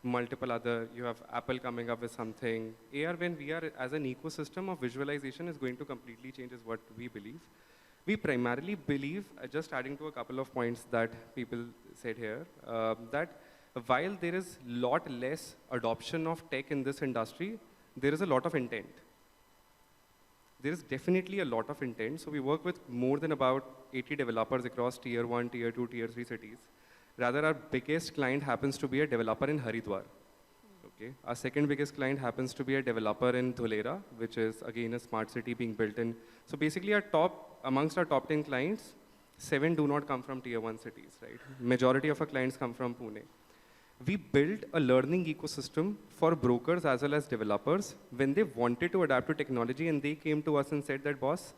you have Apple coming up with something. AR and VR as an ecosystem of visualization is going to completely change, is what we believe. We primarily believe, just adding to a couple of points that people said here, that while there is a lot less adoption of tech in this industry, there is a lot of intent. There is definitely a lot of intent. So we work with more than about 80 developers across tier 1, tier 2, tier 3 cities. Rather, our biggest client happens to be a developer in Haridwar. Okay. Our second biggest client happens to be a developer in Dholera, which is again a smart city being built in. So basically amongst our top 10 clients, 7 do not come from tier 1 cities, right? Majority of our clients come from Pune. we built a learning ecosystem for brokers as well as developers when they wanted to adapt to technology, and they came to us and said that, boss,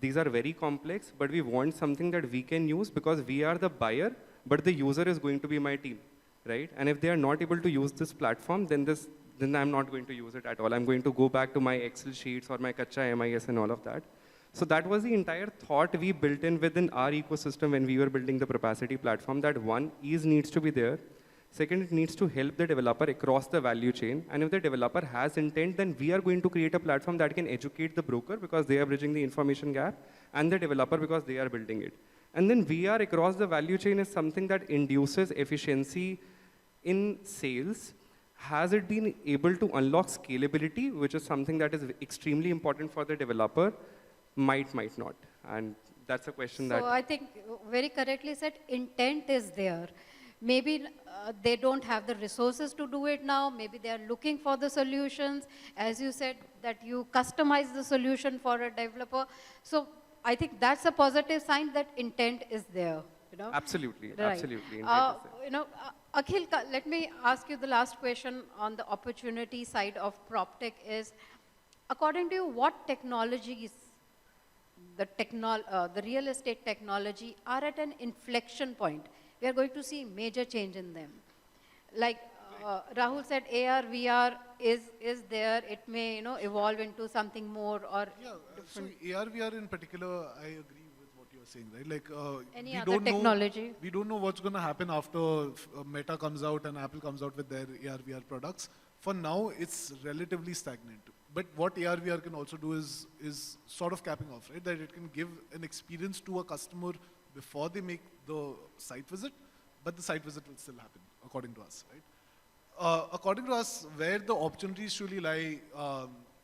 these are very complex, but we want something that we can use because we are the buyer, but the user is going to be my team, right? And if they are not able to use this platform, then I'm not going to use it at all. I'm going to go back to my Excel sheets or my Kacha MIS and all of that. So that was the entire thought we built in within our ecosystem when we were building the Propacity platform, that one, ease needs to be there. Second, it needs to help the developer across the value chain. And if the developer has intent, then we are going to create a platform that can educate the broker because they are bridging the information gap, and the developer because they are building it. And then VR across the value chain is something that induces efficiency in sales. Has it been able to unlock scalability, which is something that is extremely important for the developer? Might not. And that's a question that... So I think very correctly said, intent is there. Maybe they don't have the resources to do it now. Maybe they are looking for the solutions. As you said, that you customize the solution for a developer. So I think that's a positive sign that intent is there. You know? Absolutely, Right. absolutely. Akhil, let me ask you the last question on the opportunity side of PropTech is, according to you, what technologies, the real estate technology are at an inflection point? We are going to see major change in them. Like Rahul said, AR, VR is there. It may evolve into something more or different. So AR, VR in particular, I agree with what you're saying, right? Like Any other technology? We don't know what's going to happen after Meta comes out and Apple comes out with their AR, VR products. For now, it's relatively stagnant. But what AR, VR can also do is sort of capping off, right? That it can give an experience to a customer before they make the site visit, but the site visit will still happen, according to us, right? According to us, where the opportunities truly lie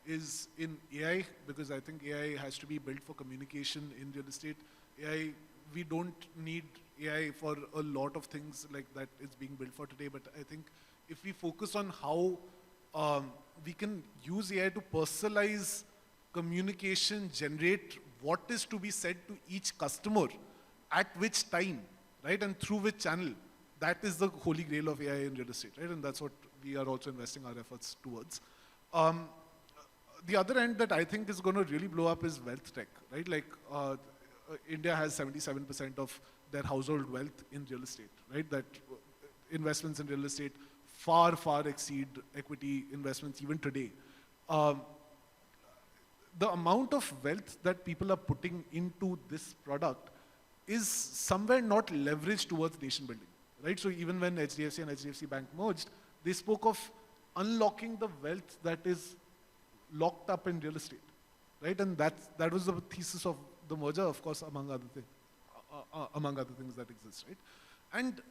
is in AI, because I think AI has to be built for communication in real estate. AI, we don't need AI for a lot of things like that is being built for today, but I think if we focus on how we can use AI to personalize communication, generate what is to be said to each customer, at which time, right, and through which channel, that is the holy grail of AI in real estate, right, and that's what we are also investing our efforts towards. The other end that I think is going to really blow up is wealth tech, right, like India has 77% of their household wealth in real estate, right, that investments in real estate far, far exceed equity investments even today. The amount of wealth that people are putting into this product is somewhere not leveraged towards nation building, right? So even when HDFC and HDFC Bank merged, they spoke of unlocking the wealth that is locked up in real estate, right? And that was the thesis of the merger, of course, among other things that exist, right? And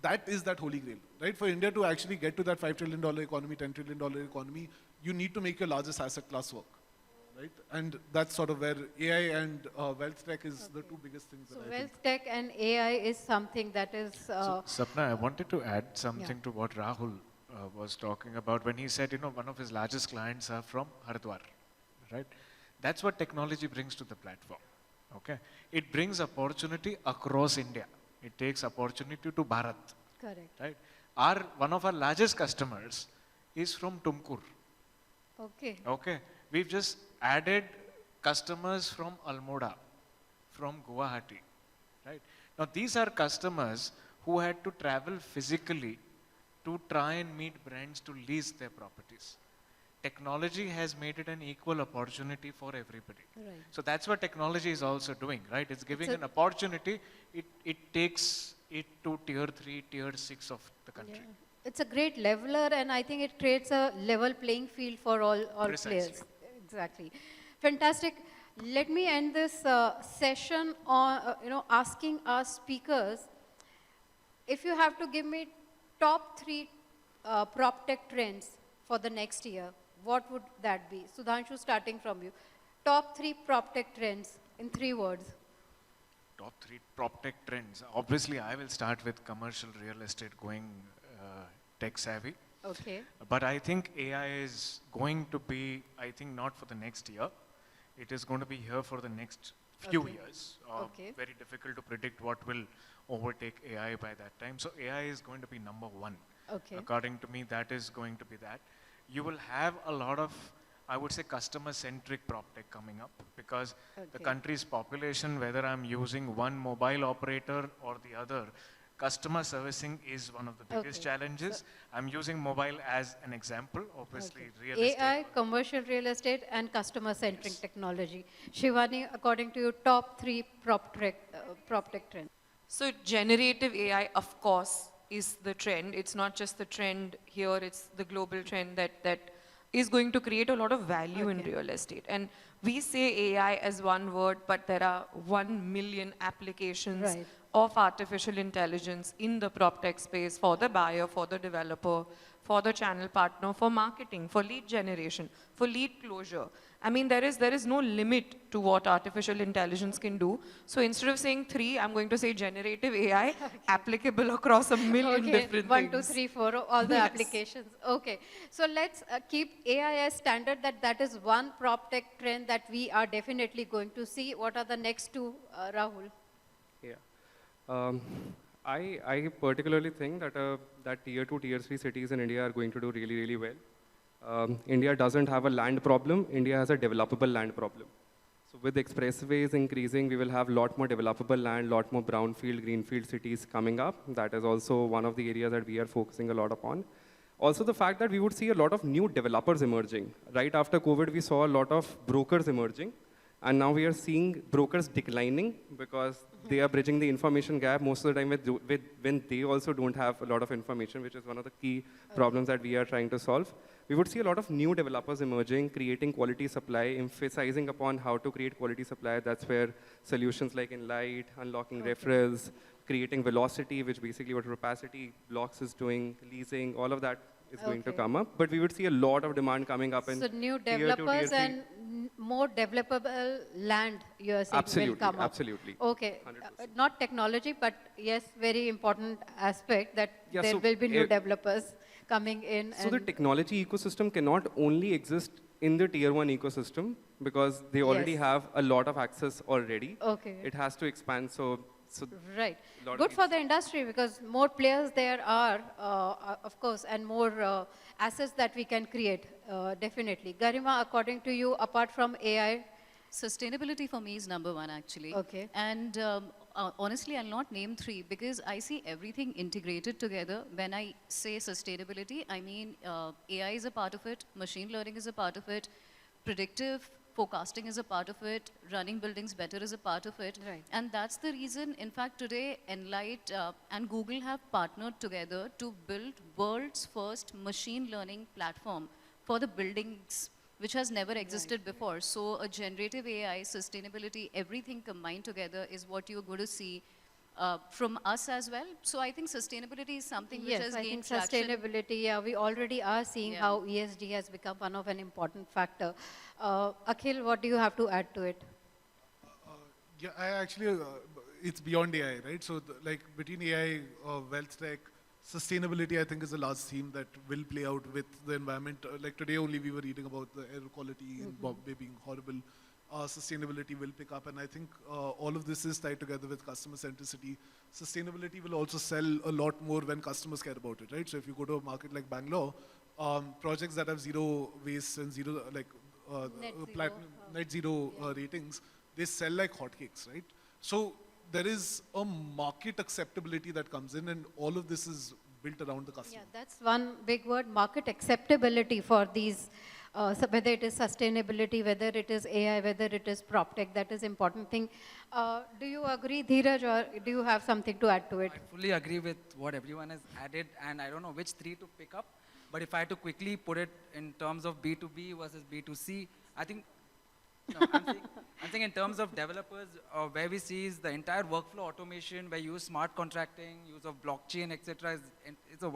that is that holy grail, right? For India to actually get to that $5 trillion economy, $10 trillion economy, you need to make your largest asset class work. Right? And that's sort of where AI and wealth tech is the two biggest things that I think. Wealth tech and AI is something that is... So, Sapna, I wanted to add something to what Rahul was talking about when he said, one of his largest clients are from Haridwar, right? That's what technology brings to the platform, okay? It brings opportunity across India. It takes opportunity to Bharat. Correct. Right? One of our largest customers is from Tumkur. Okay. Okay. We've just added customers from Almoda, from Guwahati, right? Now these are customers who had to travel physically to try and meet brands to lease their properties. Technology has made it an equal opportunity for everybody. Right. So that's what technology is also doing, right? It's giving an opportunity. It takes it to tier 3, tier 6 of the country. Yeah. It's a great leveler, and I think it creates a level playing field for all players. Exactly. Fantastic. Let me end this session on, asking our speakers, if you have to give me top 3 PropTech trends for the next year, what would that be? Sudhanshu, starting from you. Top 3 PropTech trends in 3 words. Top 3 PropTech trends. Obviously, I will start with commercial real estate going tech savvy. Okay. But I think AI is going to be, I think not for the next year. It is going to be here for the next few years. Very difficult to predict what will overtake AI by that time. So AI is going to be number 1. Okay. According to me, that is going to be that. You will have a lot of, I would say, customer-centric PropTech coming up, because the Okay. country's population, whether I'm using one mobile operator or the other, customer servicing is one of the biggest Okay. challenges. I'm using mobile as an example, obviously real estate. AI, commercial real estate, and customer-centric technology. Shivani, according to you, top 3 PropTech trends. So generative AI, of course, is the trend. It's not just the trend here, it's the global trend that is going to create a lot of value in real estate. And we say AI as one word, but there are 1 million applications Right. of artificial intelligence in the PropTech space for the buyer, for the developer, for the channel partner, for marketing, for lead generation, for lead closure. I mean, there is no limit to what artificial intelligence can do. So instead of saying 3, I'm going to say generative AI, applicable across a million different 1, 2, things. 3, 4, all the Yes. applications. Okay. So let's keep AI as standard. That is one PropTech trend that we are definitely going to see. What are the next 2, Rahul? Yeah. I particularly think that tier 2, tier 3 cities in India are going to do really, really well. India doesn't have a land problem. India has a developable land problem. So with expressways increasing, we will have a lot more developable land, lot more brownfield, greenfield cities coming up. That is also one of the areas that we are focusing a lot upon. Also the fact that we would see a lot of new developers emerging. Right after COVID, we saw a lot of brokers emerging. And now we are seeing brokers declining because they are bridging the information gap most of the time when they also don't have a lot of information, which is one of the key problems that we are trying to solve. We would see a lot of new developers emerging, creating quality supply, emphasizing upon how to create quality supply. That's where solutions like Enlite, unlocking referrals, creating velocity, which basically what Propacity, Blox is doing, leasing, all of that is going to come up. But we would see a lot of demand coming up in So new tier 2, developers tier 3. and more developable land, you are saying, will come up. Absolutely. Okay. 100%. Not technology, but yes, very important aspect that Yeah, there so will be new ev- developers coming in. So the technology ecosystem cannot only exist in the tier 1 ecosystem because they already Yes. have a lot of access already. Okay. It has to expand. So Right. lot of Good for these- the industry because more players there are, of course, and more assets that we can create, definitely. Garima, according to you, apart from AI, Sustainability for me is number 1 actually. Okay. And honestly, I'll not name 3 because I see everything integrated together. When I say sustainability, I mean AI is a part of it, machine learning is a part of it, predictive forecasting is a part of it, running buildings better is a part of it. Right. And that's the reason, in fact, today Enlite and Google have partnered together to build world's first machine learning platform for the buildings, which has never existed before. So a generative AI, sustainability, everything combined together is what you're going to see from us as well. So I think sustainability is something which yes, has I gained think traction. sustainability, yeah, we already are seeing Yeah. how ESG has become one of an important factor. Akhil, what do you have to add to it? Yeah, I actually, it's beyond AI, right? So like between AI, wealth tech, sustainability, I think is a large theme that will play out with the environment. Like today only we were reading about the air quality in Bombay being horrible. Sustainability will pick up, and I think all of this is tied together with customer centricity. Sustainability will also sell a lot more when customers care about it, right? So if you go to a market like Bangalore, projects that have zero waste and zero Net zero, platinum, net zero ratings, they sell like hotcakes, right? So there is a market acceptability that comes in, and all of this is built around the customer. Yeah, that's one big word, market acceptability for these, so whether it is sustainability, whether it is AI, whether it is PropTech, that is important thing. Do you agree, Dheeraj, or do you have something to add to it? I fully agree with what everyone has added, and I don't know which 3 to pick up. But if I had to quickly put it in terms of B2B versus B2C, I think, no, I'm saying in terms of developers, where we see is the entire workflow automation, where you use smart contracting, use of blockchain, etc. It's a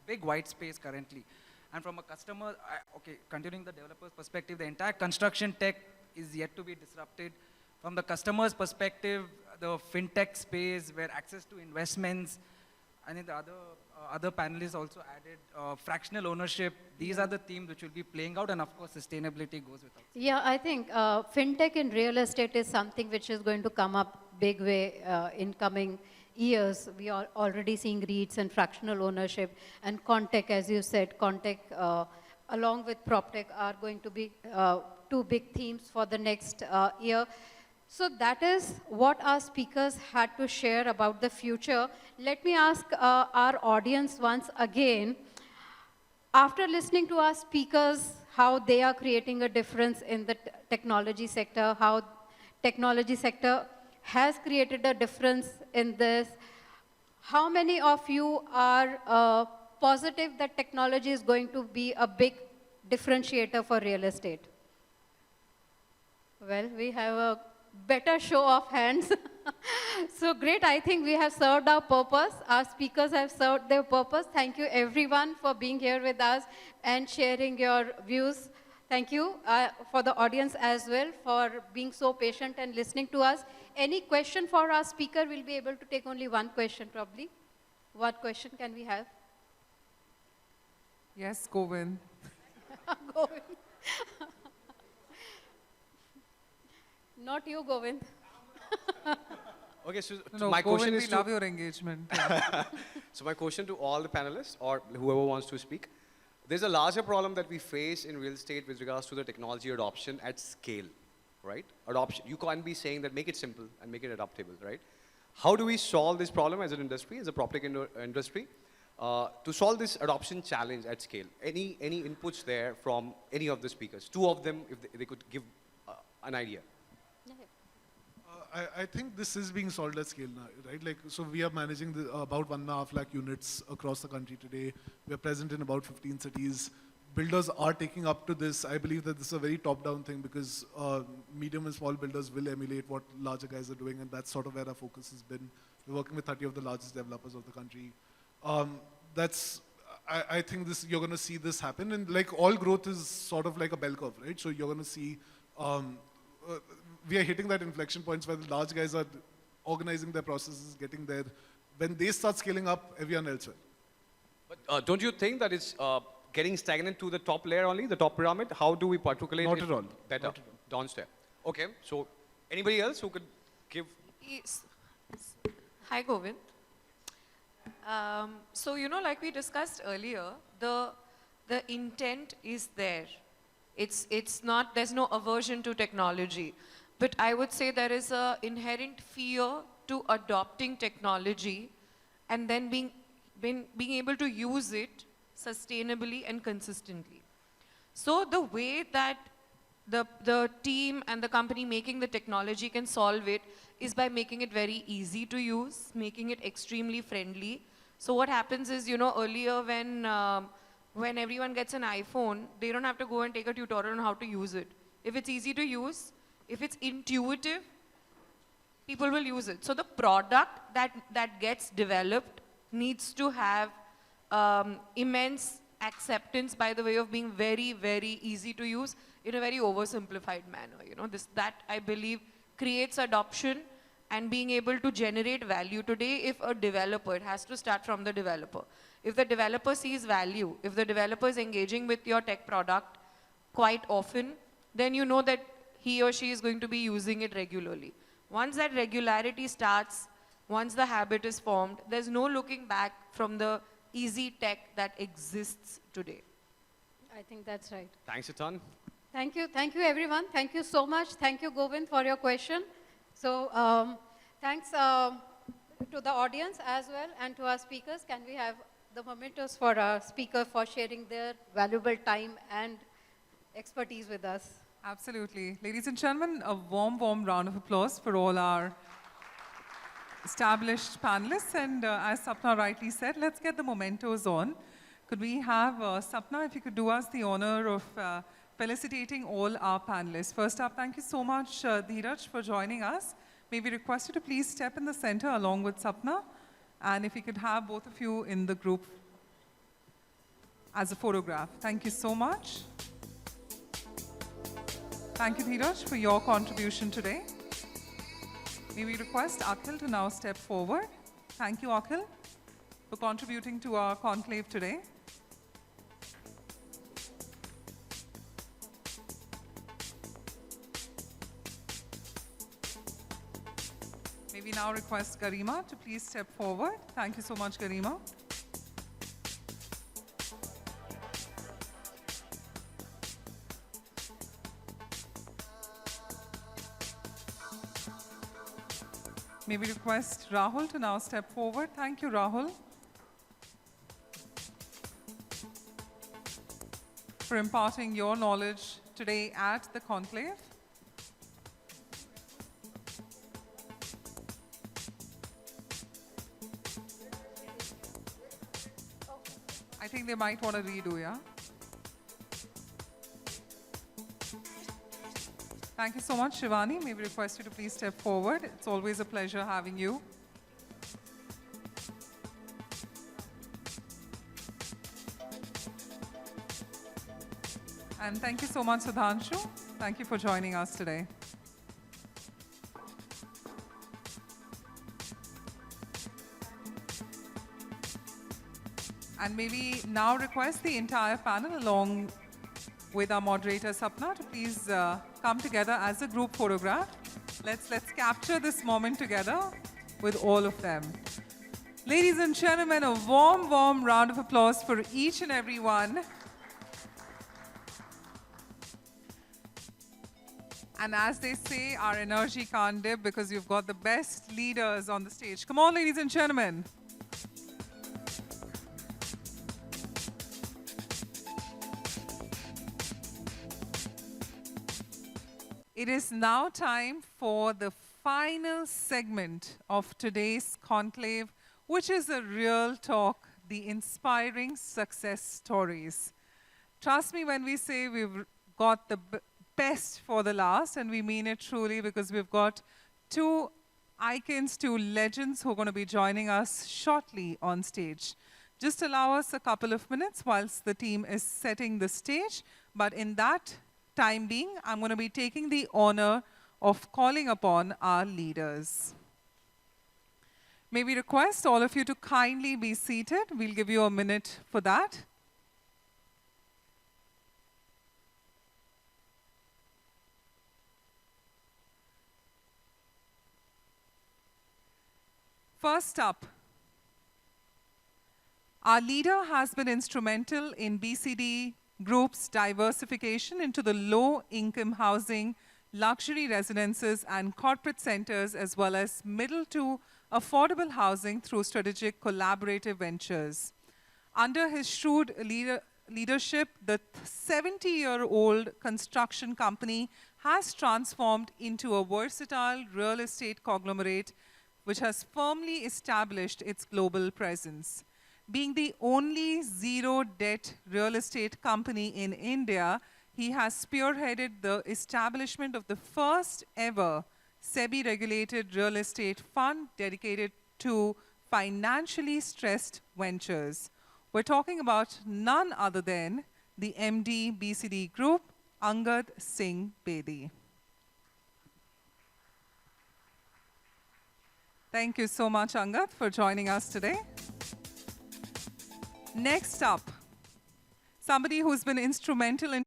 big white space currently. And from a customer, okay, continuing the developer's perspective, the entire construction tech is yet to be disrupted. From the customer's perspective, the fintech space, where access to investments, I think the other panelists also added fractional ownership. These are the themes which will be playing out, and of course, sustainability goes without. Yeah, I think fintech in real estate is something which is going to come up big way in coming years, we are already seeing REITs and fractional ownership, and Contech, as you said, Contech along with Proptech are going to be two big themes for the next year. So that is what our speakers had to share about the future. Let me ask our audience once again, after listening to our speakers, how they are creating a difference in the technology sector, how technology sector has created a difference in this, how many of you are positive that technology is going to be a big differentiator for real estate? Well, we have a better show of hands. So great, I think we have served our purpose. Our speakers have served their purpose. Thank you everyone for being here with us and sharing your views. Thank you for the audience as well for being so patient and listening to us. Any question for our speaker? We'll be able to take only one question probably. What question can we have? Yes, Govind. Govind. Not you, Govind. Okay, so, No, my question Govind, is we love your engagement. so my question to all the panelists or whoever wants to speak, there's a larger problem that we face in real estate with regards to the technology adoption at scale, right? Adoption, you can't be saying that make it simple and make it adaptable, right? How do we solve this problem as an industry, as a PropTech industry, to solve this adoption challenge at scale? Any inputs there from any of the speakers? Two of them, if they could give an idea. I think this is being solved at scale now, right? Like, so we are managing about 1.5 lakh units across the country today. We are present in about 15 cities. Builders are taking up to this. I believe that this is a very top-down thing because medium and small builders will emulate what larger guys are doing, and that's sort of where our focus has been. We're working with 30 of the largest developers of the country. I think you're going to see this happen, and like all growth is sort of like a bell curve, right? So you're going to see we are hitting that inflection points where the large guys are organizing their processes, getting there. When they start scaling up, everyone else will. But don't you think that it's getting stagnant to the top layer only, the top pyramid? How do we particulate Not it at all. better Not at all. downstairs? Okay, so anybody else who could give? Yes. Hi, Govind. So, you know, like we discussed earlier, the intent is there. It's not, there's no aversion to technology. But I would say there is an inherent fear to adopting technology and then being able to use it sustainably and consistently. So the way that the team and the company making the technology can solve it is by making it very easy to use, making it extremely friendly. So what happens is, you know, earlier when everyone gets an iPhone, they don't have to go and take a tutorial on how to use it. If it's easy to use, if it's intuitive, people will use it. So the product that gets developed needs to have immense acceptance by the way of being very, very easy to use in a very oversimplified manner. You know, that I believe creates adoption and being able to generate value. Today, if a developer, it has to start from the developer. If the developer sees value, if the developer is engaging with your tech product quite often, then you know that he or she is going to be using it regularly. Once that regularity starts, once the habit is formed, there's no looking back from the easy tech that exists today. I think that's right. Thanks a ton. Thank you everyone. Thank you so much. Thank you, Govind, for your question. So thanks to the audience as well and to our speakers. Can we have the mementos for our speaker for sharing their valuable time and expertise with us? Absolutely. Ladies and gentlemen, a warm, warm round of applause for all our established panelists. And as Sapna rightly said, let's get the mementos on. Could we have Sapna, if you could do us the honor of felicitating all our panelists. First up, thank you so much, Dheeraj, for joining us. May we request you to please step in the center along with Sapna. And if we could have both of you in the group as a photograph. Thank you so much. Thank you, Dheeraj, for your contribution today. May we request Akhil to now step forward. Thank you, Akhil, for contributing to our conclave today. May May we now request Garima to please step forward. Thank you so much, Garima. May we request Rahul to now step forward. Thank you, Rahul, for imparting your knowledge today at the conclave. I think they might want to redo, yeah? Thank you so much, Shivani. May we request you to please step forward. It's always a pleasure having you. And thank you so much, Sudhanshu. Thank you for joining us today. And may we now request the entire panel along with our moderator Sapna to please come together as a group photograph. Let's capture this moment together with all of them. Ladies and gentlemen, a warm, warm round of applause for each and every one. And as they say, our energy can't dip because you've got the best leaders on the stage. Come on, ladies and gentlemen. It is now time for the final segment of today's conclave, which is a real talk, the inspiring success stories. Trust me when we say we've got the best for the last, and we mean it truly, because we've got two icons, two legends who are going to be joining us shortly on stage. Just allow us a couple of minutes whilst the team is setting the stage, but in that time being, I'm going to be taking the honor of calling upon our leaders. May we request all of you to kindly be seated. We'll give you a minute for that. First up, our leader has been instrumental in BCD Group's diversification into the low-income housing, luxury residences and corporate centers, as well as middle to affordable housing through strategic collaborative ventures. Under his shrewd leadership, the 70-year-old construction company has transformed into a versatile real estate conglomerate which has firmly established its global presence. Being the only zero-debt real estate company in India, he has spearheaded the establishment of the first ever SEBI-regulated real estate fund dedicated to financially stressed ventures. We're talking about none other than the MD BCD Group, Angad Singh Bedi. Thank you so much, Angad, for joining us today. Next up, somebody who's been instrumental in